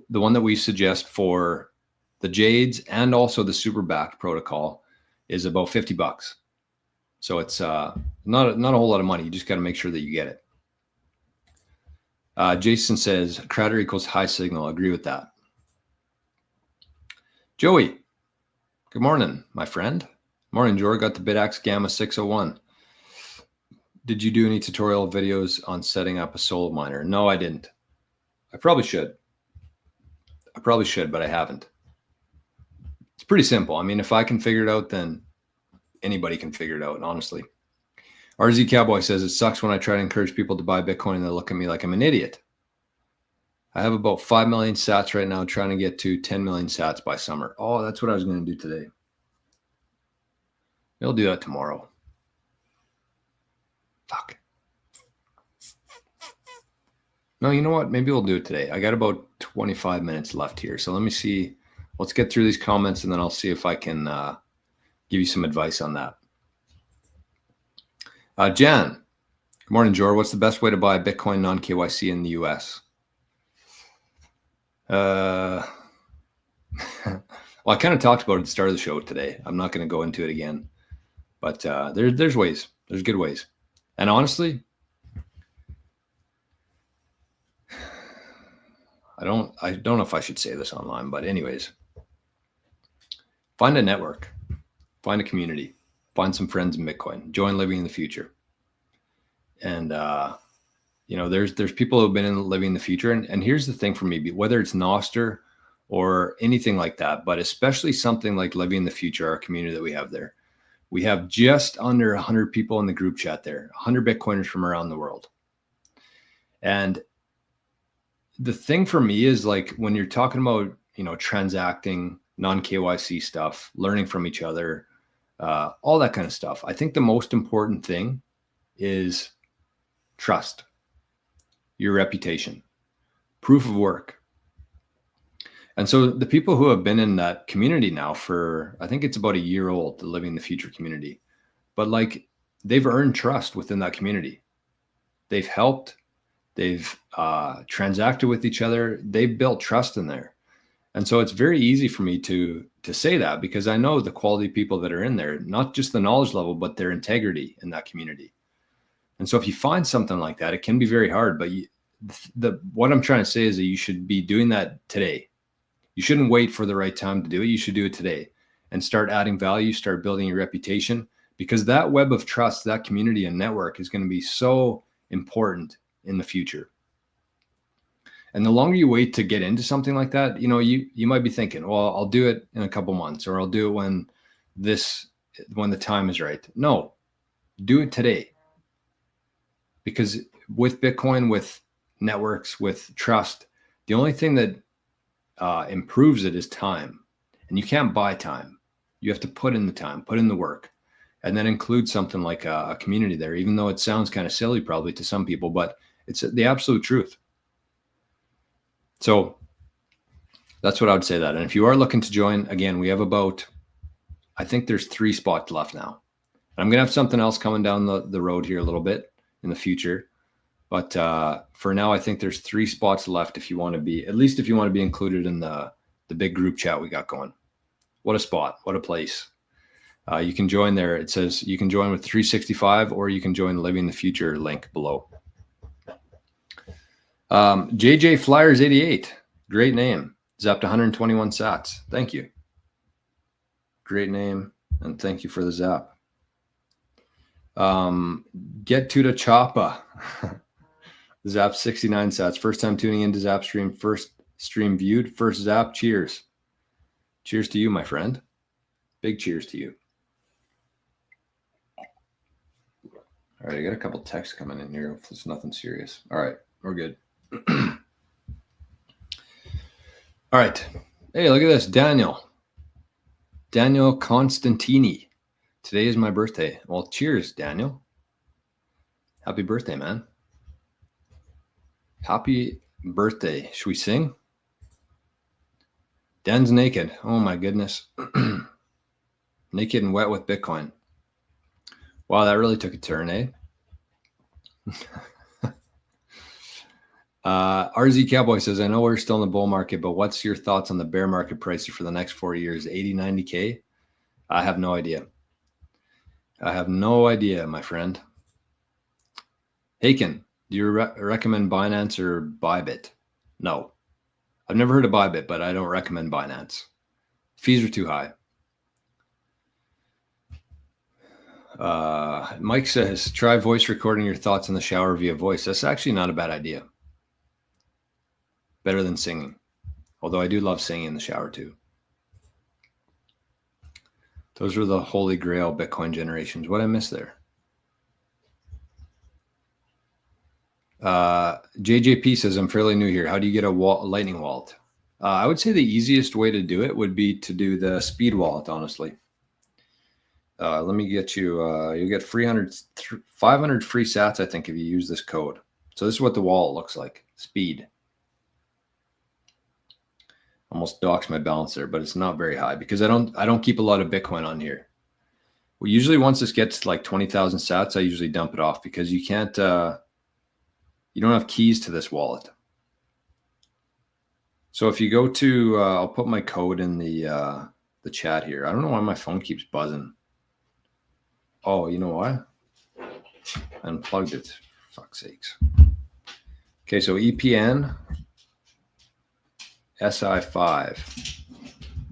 The one that we suggest for the Jades and also the super backed protocol is about $50. So it's not a whole lot of money. You just got to make sure that you get it. Jason says Crater equals high signal. I agree with that. Joey, good morning, my friend. Morning, Jory. Got the BitAxe Gamma 601. Did you do any tutorial videos on setting up a solo miner? No, I didn't. I probably should, but I haven't. It's pretty simple. I mean, if I can figure it out, then anybody can figure it out, honestly. RZ Cowboy says, it sucks when I try to encourage people to buy Bitcoin and they look at me like I'm an idiot. I have about 5 million sats right now, trying to get to 10 million sats by summer. Oh, that's what I was going to do today. I'll do that tomorrow. Fuck. No, you know what? Maybe we'll do it today. I got about 25 minutes left here. So let me see. Let's get through these comments, and then I'll see if I can give you some advice on that. Jan, good morning, Jor. What's the best way to buy Bitcoin non-KYC in the US? Well, I kind of talked about it at the start of the show today. I'm not going to go into it again, but there's ways. There's good ways. And honestly, I don't know if I should say this online, but anyways, find a network, find a community, find some friends in Bitcoin, join Living in the Future. And, there's people who've been in Living in the Future. And here's the thing for me, whether it's nostr or anything like that, but especially something like Living in the Future, our community that we have there. We have just under 100 people in the group chat there, 100 Bitcoiners from around the world. And the thing for me is, like, when you're talking about, transacting non-KYC stuff, learning from each other, all that kind of stuff, I think the most important thing is trust, your reputation. proof of work. And so the people who have been in that community now for, I think it's about a year old, the Living the Future community, but like they've earned trust within that community. They've helped, they've transacted with each other, they've built trust in there. And so it's very easy for me to say that because I know the quality people that are in there, not just the knowledge level, but their integrity in that community. And so if you find something like that, it can be very hard, but what I'm trying to say is that you should be doing that today. You shouldn't wait for the right time to do it. You should do it today and start adding value, start building your reputation, because that web of trust, that community and network is going to be so important in the future. And the longer you wait to get into something like that, you might be thinking, well, I'll do it in a couple months, or I'll do it when the time is right. No, do it today. Because with Bitcoin, with networks, with trust, the only thing that improves it is time. And you can't buy time. You have to put in the time, put in the work, and then include something like a community there, even though it sounds kind of silly probably to some people, but it's the absolute truth. So that's what I would say that. And if you are looking to join, again, we have I think there's 3 spots left now. And I'm going to have something else coming down the road here a little bit in the future. But for now, I think there's 3 spots left if you want to be included in the big group chat we got going. What a spot, what a place. You can join there. It says you can join with 365 or you can join the Living the Future link below. JJ Flyers 88, great name. Zapped 121 sats. Thank you. Great name, and thank you for the zap. Get to the choppa. Zap 69 sats. First time tuning into Zap stream. First stream viewed. First zap. Cheers. Cheers to you, my friend. Big cheers to you. All right, I got a couple texts coming in here. Hopefully it's nothing serious. All right, we're good. All right. Hey, look at this. Daniel Constantini. Today is my birthday. Well, cheers, Daniel. Happy birthday, man. Happy birthday. Should we sing? Dan's naked. Oh my goodness. Naked and wet with Bitcoin. Wow, that really took a turn, eh? RZ Cowboy says, I know we're still in the bull market, but what's your thoughts on the bear market prices for the next 4 years? 80, 90K? I have no idea. I have no idea, my friend. Haken, do you recommend Binance or Bybit? No. I've never heard of Bybit, but I don't recommend Binance. Fees are too high. Mike says, try voice recording your thoughts in the shower via voice. That's actually not a bad idea. Better than singing. Although I do love singing in the shower too. Those were the holy grail Bitcoin generations. What I missed there? JJP says, I'm fairly new here. How do you get a Lightning wallet? I would say the easiest way to do it would be to do the speed wallet, honestly. Let me get you, you'll get 500 free sats, I think, if you use this code. So this is what the wallet looks like. Speed. Almost doxed my balance there, but it's not very high because I don't keep a lot of Bitcoin on here. Well, usually once this gets like 20,000 sats, I usually dump it off because you can't, you don't have keys to this wallet. So if you go to, I'll put my code in the chat here. I don't know why my phone keeps buzzing. Oh, you know why? I unplugged it. For fuck's sakes. Okay, so EPN SI5.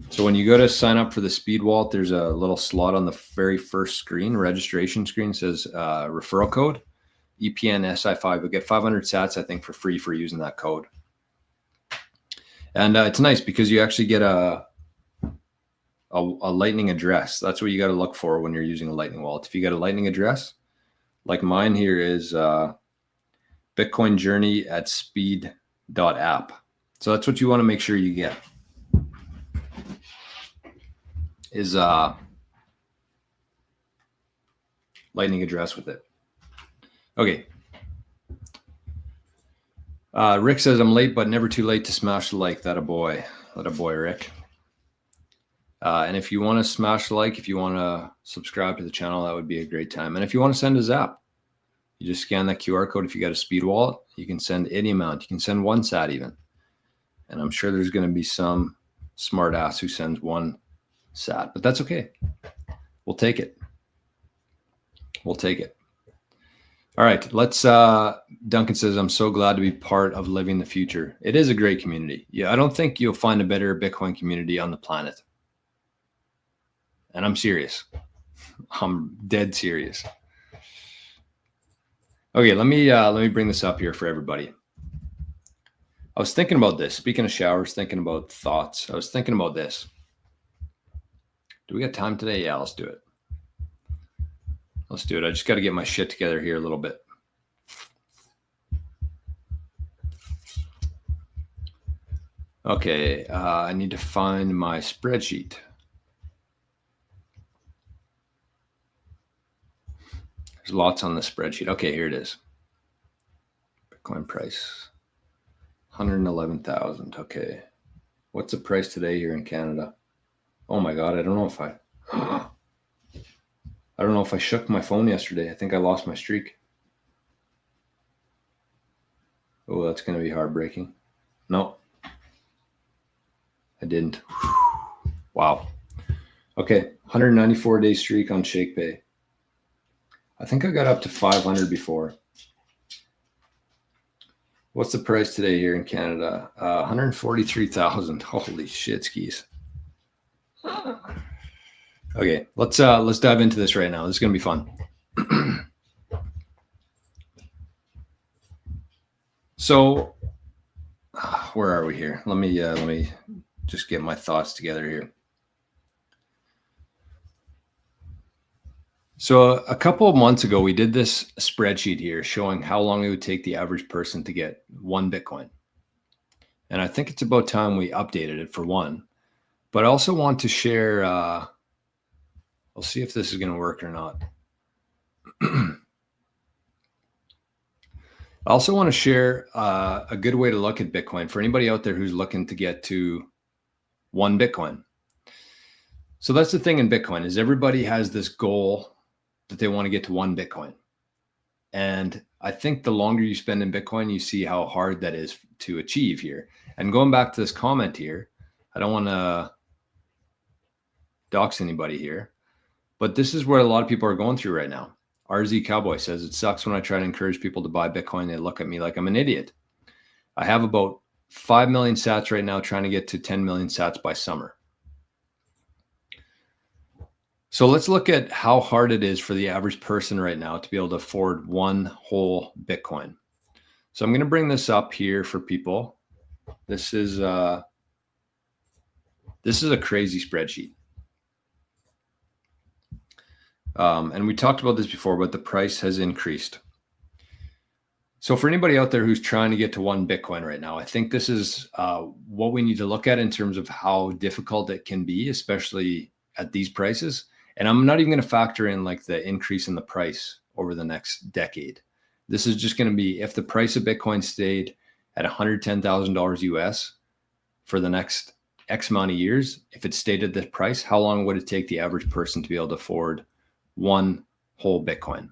So when you go to sign up for the speed wallet, there's a little slot on the very first screen, registration screen, says referral code, EPN SI5. You'll get 500 sats, I think, for free for using that code. And it's nice because you actually get a Lightning address. That's what you got to look for when you're using a Lightning wallet. If you got a Lightning address, like mine here is Bitcoin Journey at speed.app. So that's what you want to make sure you get. Is Lightning address with it. Okay. Rick says, I'm late, but never too late to smash the like. That a boy, Rick. And if you want to smash the like, if you want to subscribe to the channel, that would be a great time. And if you want to send a zap, you just scan that QR code. If you got a speed wallet, you can send any amount. You can send 1 sat even. And I'm sure there's going to be some smart ass who sends 1 sat, but that's okay. We'll take it. We'll take it. All right, let's, Duncan says, I'm so glad to be part of living the future. It is a great community. Yeah, I don't think you'll find a better Bitcoin community on the planet. And I'm serious. I'm dead serious. Okay, let me bring this up here for everybody. I was thinking about this. Speaking of showers, thinking about thoughts. I was thinking about this. Do we got time today? Yeah, let's do it. Let's do it. I just got to get my shit together here a little bit. Okay, I need to find my spreadsheet. There's lots on the spreadsheet. Okay, here it is. Bitcoin price, 111,000. Okay. What's the price today here in Canada? Oh my God, I don't know if I shook my phone yesterday. I think I lost my streak. Oh, that's going to be heartbreaking. No, I didn't. Wow. Okay, 194-day streak on ShakePay. I think I got up to 500 before. What's the price today here in Canada? 143,000. Holy shit skis. Okay, let's dive into this right now. This is going to be fun. So, where are we here? Let me just get my thoughts together here. So a couple of months ago, we did this spreadsheet here showing how long it would take the average person to get 1 Bitcoin. And I think it's about time we updated it for one. But I also want to share, I'll see if this is going to work or not. I also want to share a good way to look at Bitcoin for anybody out there who's looking to get to 1 Bitcoin. So that's the thing in Bitcoin is everybody has this goal that they want to get to 1 Bitcoin. And I think the longer you spend in Bitcoin, you see how hard that is to achieve here. And going back to this comment here, I don't want to dox anybody here, but this is what a lot of people are going through right now. RZ Cowboy says, it sucks when I try to encourage people to buy Bitcoin. They look at me like I'm an idiot. I have about 5 million sats right now, trying to get to 10 million sats by summer. So let's look at how hard it is for the average person right now to be able to afford 1 whole Bitcoin. So I'm going to bring this up here for people. This is a crazy spreadsheet. And we talked about this before, but the price has increased. So for anybody out there who's trying to get to 1 Bitcoin right now, I think this is what we need to look at in terms of how difficult it can be, especially at these prices. And I'm not even going to factor in like the increase in the price over the next decade. This is just going to be if the price of Bitcoin stayed at $110,000 US for the next X amount of years. If it stayed at this price, how long would it take the average person to be able to afford 1 whole Bitcoin?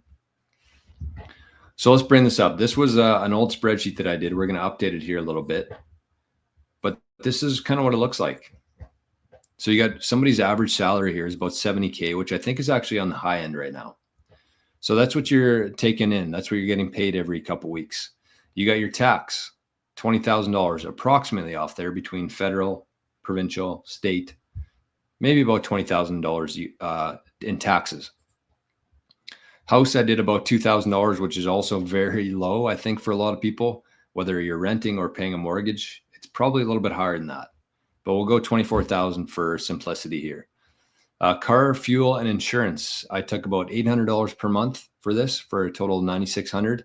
So let's bring this up. This was an old spreadsheet that I did. We're going to update it here a little bit, but this is kind of what it looks like. So you got somebody's average salary here is about 70K, which I think is actually on the high end right now. So that's what you're taking in. That's what you're getting paid every couple of weeks. You got your tax, $20,000 approximately off there between federal, provincial, state, maybe about $20,000 in taxes. House, I did about $2,000, which is also very low, I think, for a lot of people, whether you're renting or paying a mortgage. It's probably a little bit higher than that, but we'll go 24,000 for simplicity here. Car, fuel, and insurance. I took about $800 per month for this, for a total of $9,600.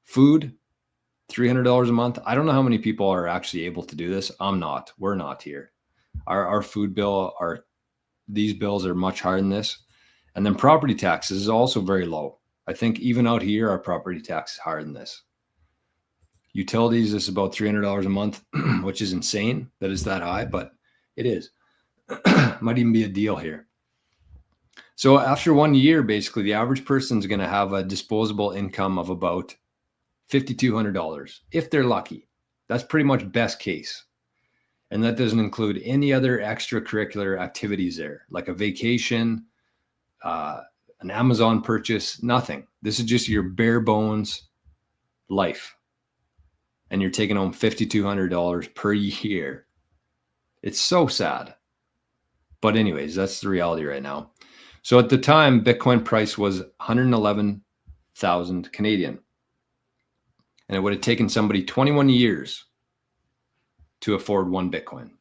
Food, $300 a month. I don't know how many people are actually able to do this. I'm not. We're not here. Our food bill, these bills are much higher than this. And then property taxes is also very low. I think even out here, our property tax is higher than this. Utilities is about $300 a month, which is insane that it's that high, but it is. Might even be a deal here. So after 1 year, basically, the average person is going to have a disposable income of about $5,200 if they're lucky. That's pretty much best case. And that doesn't include any other extracurricular activities there, like a vacation, an Amazon purchase, nothing. This is just your bare bones life. And you're taking home $5,200 per year. It's so sad. But anyways, that's the reality right now. So at the time, Bitcoin price was 111,000 Canadian. And it would have taken somebody 21 years to afford one Bitcoin.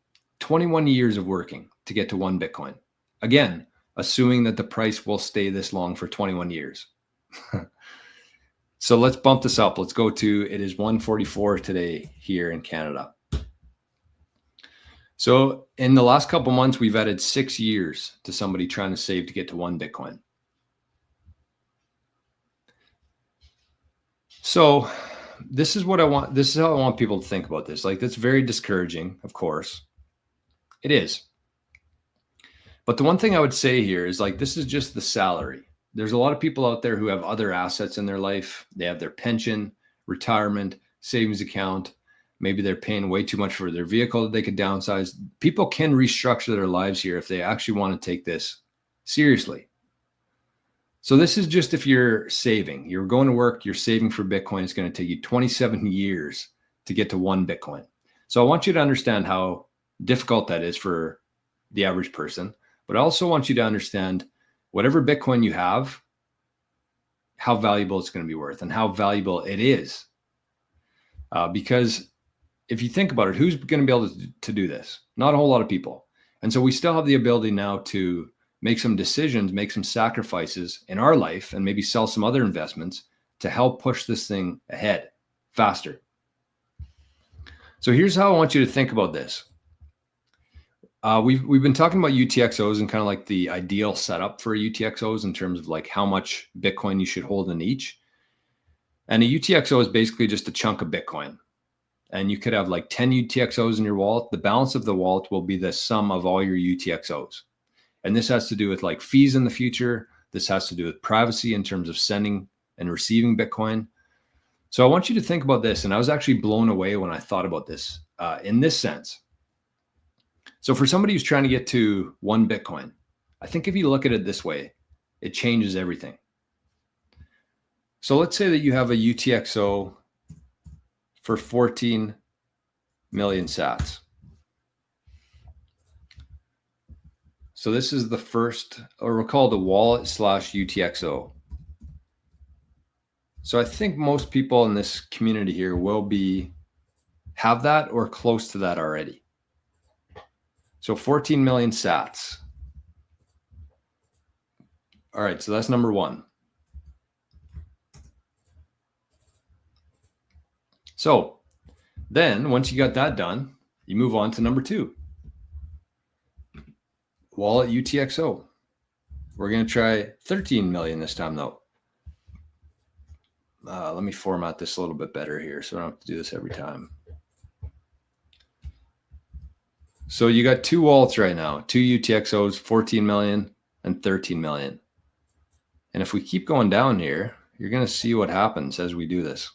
21 years of working to get to one Bitcoin. Again, assuming that the price will stay this long for 21 years. So let's bump this up. Let's go to, it is 144 today here in Canada. So in the last couple months, we've added 6 years to somebody trying to save to get to one Bitcoin. So this is what I want. This is how I want people to think about this. Like, that's very discouraging, of course. It is. But the one thing I would say here is, like, this is just the salary. There's a lot of people out there who have other assets in their life. They have their pension, retirement, savings account. Maybe they're paying way too much for their vehicle that they could downsize. People can restructure their lives here if they actually want to take this seriously. So this is just if you're saving. You're going to work, you're saving for Bitcoin. It's going to take you 27 years to get to one Bitcoin. So I want you to understand how difficult that is for the average person. But I also want you to understand whatever Bitcoin you have, how valuable it's going to be worth and how valuable it is. Because if you think about it, who's going to be able to do this? Not a whole lot of people. And so we still have the ability now to make some decisions, make some sacrifices in our life, and maybe sell some other investments to help push this thing ahead faster. So here's how I want you to think about this. We've been talking about UTXOs and kind of like the ideal setup for UTXOs in terms of like how much Bitcoin you should hold in each. And a UTXO is basically just a chunk of Bitcoin. And you could have like 10 UTXOs in your wallet. The balance of the wallet will be the sum of all your UTXOs. And this has to do with like fees in the future. This has to do with privacy in terms of sending and receiving Bitcoin. So I want you to think about this. And I was actually blown away when I thought about this in this sense. So for somebody who's trying to get to one Bitcoin, I think if you look at it this way, it changes everything. So let's say that you have a UTXO for 14 million sats. So this is the first, or we'll call it the wallet / UTXO. So I think most people in this community here will have that or close to that already. So 14 million sats. All right, so that's number one. So then once you got that done, you move on to number two. Wallet UTXO. We're going to try 13 million this time though. Let me format this a little bit better here so I don't have to do this every time. So you got two wallets right now, two UTXOs, 14 million and 13 million. And if we keep going down here, you're going to see what happens as we do this.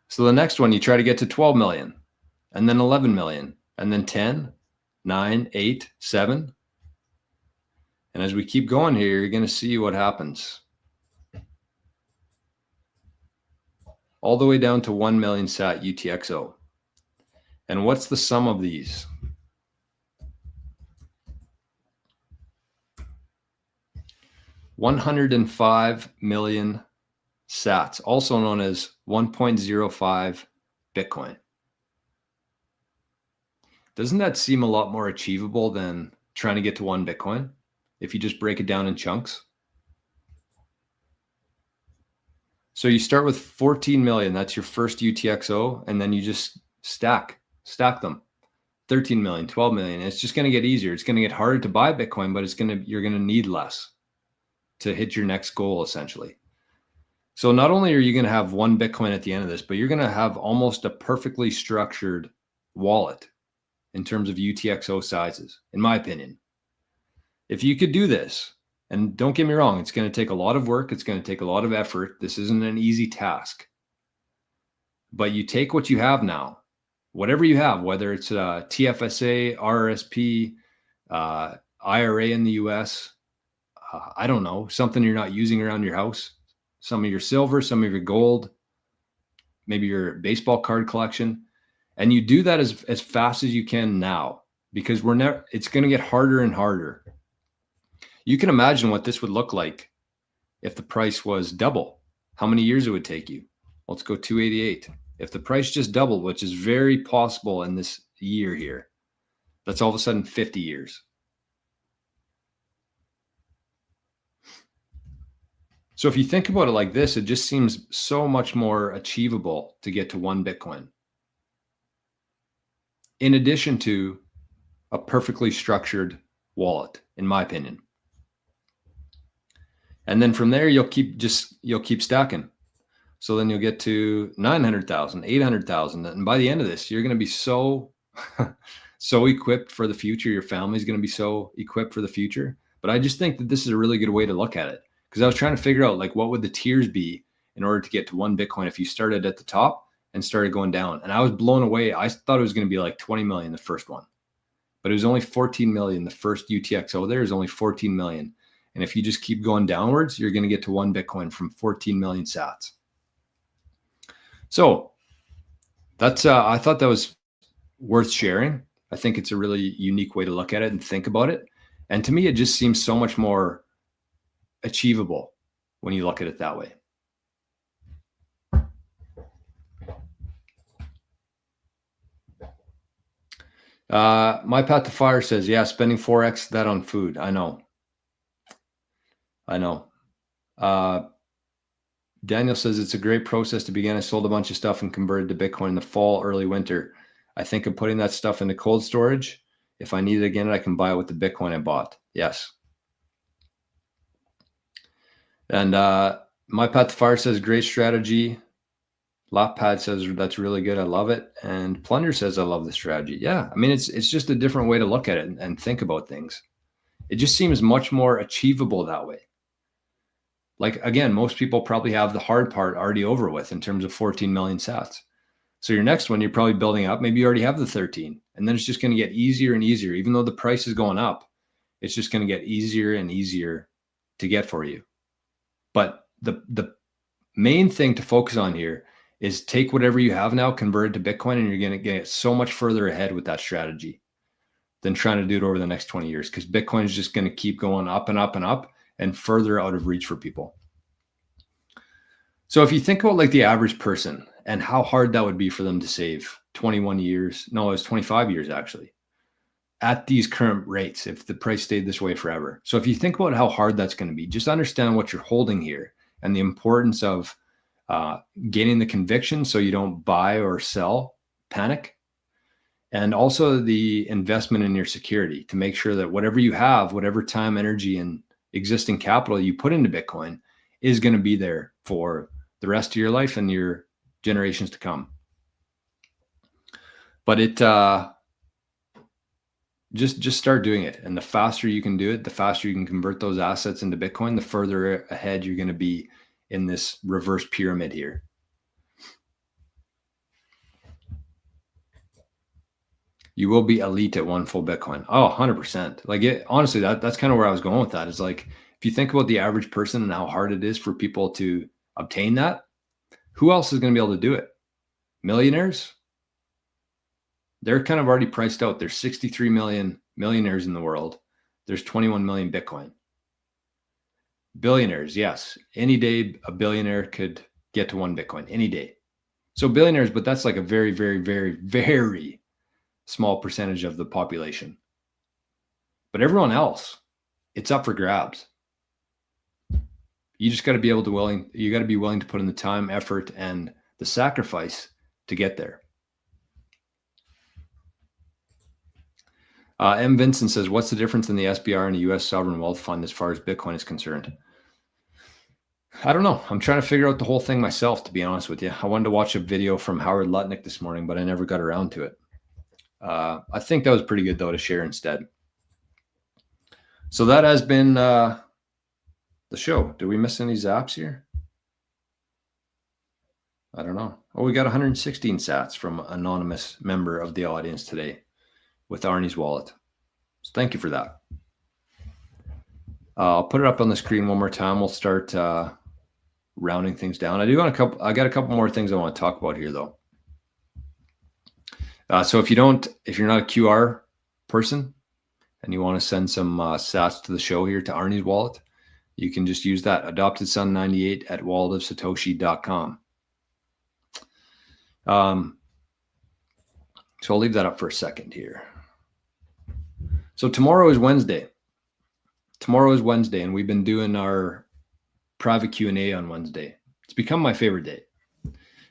So the next one, you try to get to 12 million and then 11 million and then 10, 9, 8, 7. And as we keep going here, you're going to see what happens. All the way down to 1 million sat UTXO. And what's the sum of these? $105 million sats, also known as 1.05 Bitcoin. Doesn't that seem a lot more achievable than trying to get to one Bitcoin if you just break it down in chunks? So you start with 14 million, that's your first UTXO, and then you just stack them. 13 million, 12 million. It's just going to get easier. It's going to get harder to buy Bitcoin, but you're going to need less to hit your next goal essentially. So not only are you going to have one Bitcoin at the end of this, but you're going to have almost a perfectly structured wallet in terms of UTXO sizes, in my opinion. If you could do this, and don't get me wrong, it's going to take a lot of work. It's going to take a lot of effort. This isn't an easy task. But you take what you have now, whatever you have, whether it's TFSA, RRSP, IRA in the US, I don't know, something you're not using around your house, some of your silver, some of your gold, maybe your baseball card collection. And you do that as fast as you can now, because it's going to get harder and harder. You can imagine what this would look like if the price was double, how many years it would take you. Let's go 288. If the price just doubled, which is very possible in this year here, that's all of a sudden 50 years. So if you think about it like this, it just seems so much more achievable to get to one Bitcoin. In addition to a perfectly structured wallet, in my opinion. And then from there, you'll keep stacking. So then you'll get to 900,000, 800,000. And by the end of this, you're going to be so equipped for the future. Your family's going to be so equipped for the future. But I just think that this is a really good way to look at it, because I was trying to figure out, like, what would the tiers be in order to get to one Bitcoin if you started at the top and started going down. And I was blown away. I thought it was going to be like 20 million the first one, but it was only 14 million. The first UTXO there is only 14 million. And if you just keep going downwards, you're going to get to one Bitcoin from 14 million sats. So that's I thought that was worth sharing. I think it's a really unique way to look at it and think about it. And to me, it just seems so much more achievable when you look at it that way. My Path to Fire says, yeah, spending 4x that on food. I know. Daniel says, it's a great process to begin. I sold a bunch of stuff and converted to Bitcoin in the fall, early winter. I think of putting that stuff into cold storage. If I need it again, I can buy it with the Bitcoin I bought. Yes. And My Path to Fire says, great strategy. Lapad says, that's really good. I love it. And Plunder says, I love the strategy. Yeah. I mean, it's just a different way to look at it and think about things. It just seems much more achievable that way. Like, again, most people probably have the hard part already over with in terms of 14 million sats. So your next one, you're probably building up. Maybe you already have the 13, and then it's just going to get easier and easier. Even though the price is going up, it's just going to get easier and easier to get for you. But the main thing to focus on here is take whatever you have now, convert it to Bitcoin, and you're going to get so much further ahead with that strategy than trying to do it over the next 20 years, because Bitcoin is just going to keep going up and up and up and further out of reach for people. So if you think about like the average person and how hard that would be for them to save 21 years, no, it was 25 years actually, at these current rates, if the price stayed this way forever. So if you think about how hard that's going to be, just understand what you're holding here and the importance of gaining the conviction so you don't buy or sell, panic, and also the investment in your security to make sure that whatever you have, whatever time, energy, and existing capital you put into Bitcoin is going to be there for the rest of your life and your generations to come. But it just start doing it, and the faster you can do it, the faster you can convert those assets into Bitcoin, the further ahead you're going to be in this reverse pyramid here. You will be elite at one full Bitcoin. Oh, 100%. Like, it, honestly, that's kind of where I was going with that. Is like, if you think about the average person and how hard it is for people to obtain that, who else is going to be able to do it? Millionaires? They're kind of already priced out. There's 63 million millionaires in the world. There's 21 million Bitcoin. Billionaires, yes. Any day a billionaire could get to one Bitcoin, any day. So billionaires, but that's like a very, very, very, very small percentage of the population. But everyone else, it's up for grabs. You just got to be able to you got to be willing to put in the time, effort, and the sacrifice to get there. M. Vincent says, what's the difference in the SBR and the U.S. sovereign wealth fund as far as Bitcoin is concerned? I don't know. I'm trying to figure out the whole thing myself, to be honest with you. I wanted to watch a video from Howard Lutnick this morning, but I never got around to it. I think that was pretty good, though, to share instead. So that has been the show. Did we miss any zaps here? I don't know. Oh, we got 116 sats from an anonymous member of the audience today with Arnie's wallet. So thank you for that. I'll put it up on the screen one more time. We'll start rounding things down. I got a couple more things I want to talk about here, though. So if you're not a QR person and you want to send some sats to the show here to Arnie's wallet, you can just use that adoptedson98 at walletofsatoshi.com. So I'll leave that up for a second here. So tomorrow is Wednesday. And we've been doing our private Q&A on Wednesday. It's become my favorite day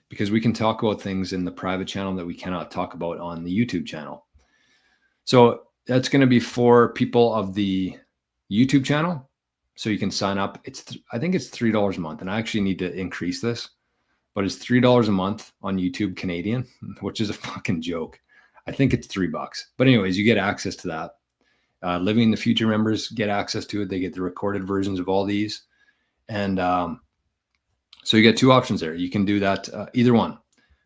because we can talk about things in the private channel that we cannot talk about on the YouTube channel. So that's going to be for people of the YouTube channel. So you can sign up. I think it's $3 a month, and I actually need to increase this, but it's $3 a month on YouTube Canadian, which is a fucking joke. I think it's $3. But anyways, you get access to that. Living in the Future members get access to it. They get the recorded versions of all these. And so you get two options there. You can do that, either one.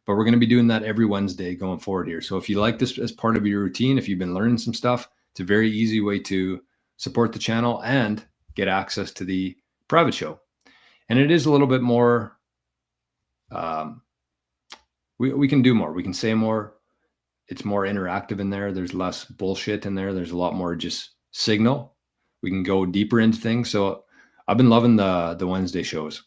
But we're going to be doing that every Wednesday going forward here. So if you like this as part of your routine, if you've been learning some stuff, it's a very easy way to support the channel and get access to the private show. And it is a little bit more, we can do more. We can say more. It's more interactive in there. There's less bullshit in there. There's a lot more just signal. We can go deeper into things. So I've been loving the Wednesday shows.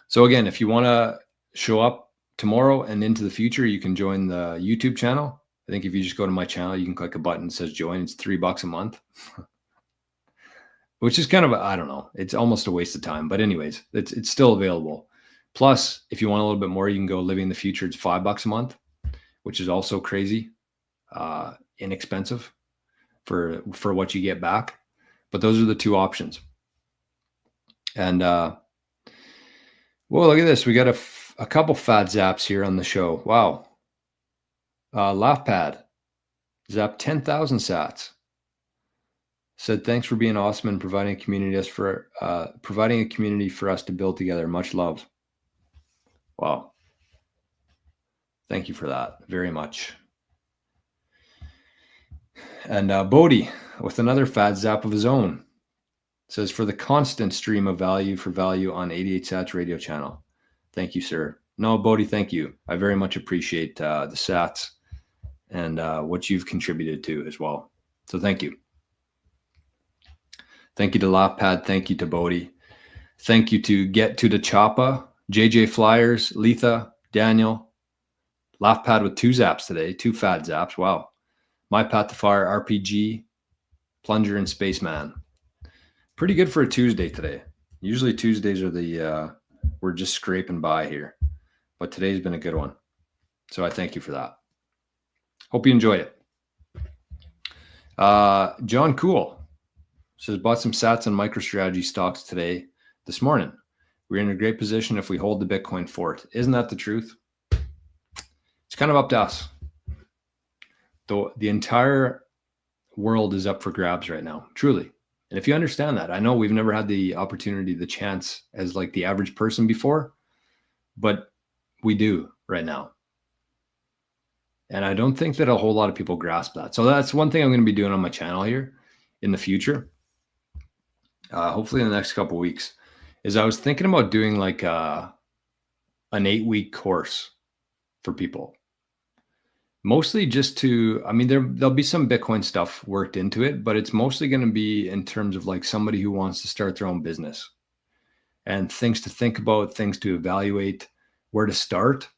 So again, if you want to show up tomorrow and into the future, you can join the YouTube channel. I think if you just go to my channel, you can click a button that says join. It's $3 a month, which is kind of, I don't know. It's almost a waste of time. But anyways, it's still available. Plus, if you want a little bit more, you can go Living the Future. It's $5 a month, which is also crazy, inexpensive for what you get back. But those are the two options. And well, look at this. We got a couple fat zaps here on the show. Wow. LaughPad zapped 10,000 sats. Said thanks for being awesome and providing a community for us to build together. Much love. Wow. Thank you for that very much. And Bodhi with another fat zap of his own says for the constant stream of value on 88 Sats radio channel. Thank you, sir. No, Bodhi, thank you. I very much appreciate the sats and what you've contributed to as well. So thank you. Thank you to LaughPad. Thank you to Bodhi. Thank you to Get to the Choppa, JJ Flyers, Letha, Daniel. LaughPad with 2 zaps today, 2 fat zaps. Wow. My Path to Fire, RPG, Plunger, and Spaceman. Pretty good for a Tuesday today. Usually Tuesdays are we're just scraping by here. But today's been a good one. So I thank you for that. Hope you enjoyed it. John Cool says, bought some sats and MicroStrategy stocks this morning. We're in a great position if we hold the Bitcoin fort. Isn't that the truth? It's kind of up to us. The entire world is up for grabs right now, truly. And if you understand that, I know we've never had the opportunity, the chance as like the average person before, but we do right now. And I don't think that a whole lot of people grasp that. So that's one thing I'm going to be doing on my channel here in the future. Hopefully in the next couple of weeks, is I was thinking about doing like an 8-week course for people. Mostly just to, I mean, there'll be some Bitcoin stuff worked into it, but it's mostly going to be in terms of like somebody who wants to start their own business and things to think about, things to evaluate, where to start,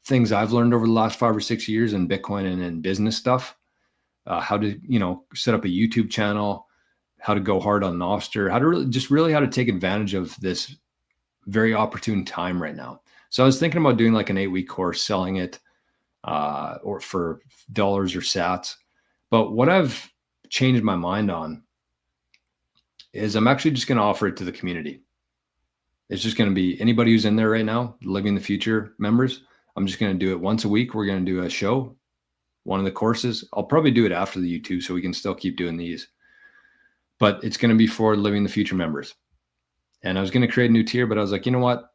things I've learned over the last 5 or 6 years in Bitcoin and in business stuff, how to, set up a YouTube channel, how to go hard on nostr, how to take advantage of this very opportune time right now. So I was thinking about doing like an 8-week course, selling it, or for dollars or sats. But what I've changed my mind on is I'm actually just going to offer it to the community. It's just going to be anybody who's in there right now, Living the Future members. I'm just going to do it once a week. We're going to do a show, one of the courses. I'll probably do it after the YouTube so we can still keep doing these. But it's going to be for Living the Future members. And I was going to create a new tier, but I was like, you know what?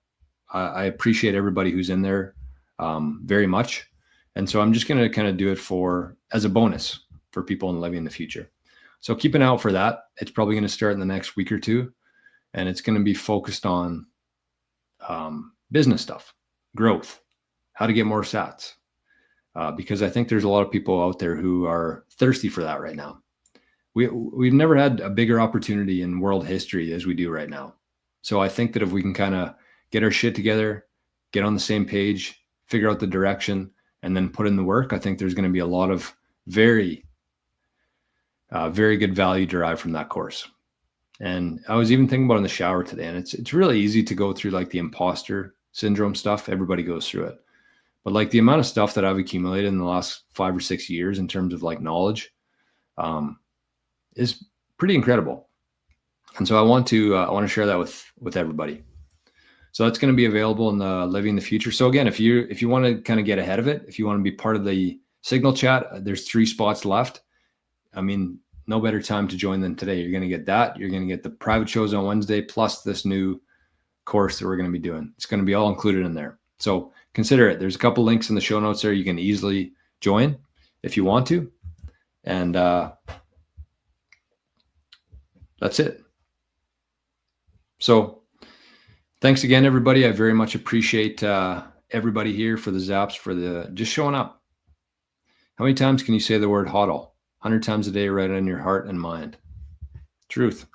I appreciate everybody who's in there very much. And so I'm just going to kind of do it as a bonus for people in Living the Future. So keep an eye out for that. It's probably going to start in the next week or two. And it's going to be focused on business stuff, growth, how to get more sats. Because I think there's a lot of people out there who are thirsty for that right now. We've never had a bigger opportunity in world history as we do right now. So I think that if we can kind of get our shit together, get on the same page, figure out the direction, and then put in the work, I think there's going to be a lot of very good value derived from that course. And I was even thinking about it in the shower today, and it's really easy to go through like the imposter syndrome stuff. Everybody goes through it. But like the amount of stuff that I've accumulated in the last 5 or 6 years in terms of like knowledge is pretty incredible. And so I want to share that with everybody. So that's going to be available in the Living the Future. So again, if you want to kind of get ahead of it, if you want to be part of the Signal chat, there's 3 spots left. I mean, no better time to join than today. You're going to get that. You're going to get the private shows on Wednesday, plus this new course that we're going to be doing. It's going to be all included in there. So consider it. There's a couple links in the show notes there. You can easily join if you want to. And that's it. So thanks again, everybody. I very much appreciate everybody here for the zaps, for the just showing up. How many times can you say the word HODL? 100 times a day, right on your heart and mind. Truth.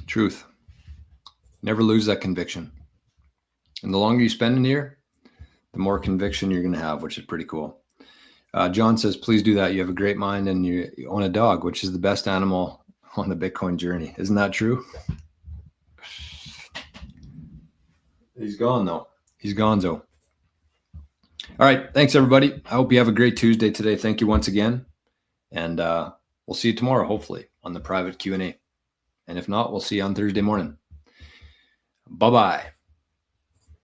Truth. Never lose that conviction. And the longer you spend in here, the more conviction you're going to have, which is pretty cool. John says, please do that. You have a great mind and you own a dog, which is the best animal on the Bitcoin journey. Isn't that true? He's gone, though. He's gonzo. All right. Thanks, everybody. I hope you have a great Tuesday today. Thank you once again. And we'll see you tomorrow, hopefully, on the private Q&A. And if not, we'll see you on Thursday morning. Bye-bye.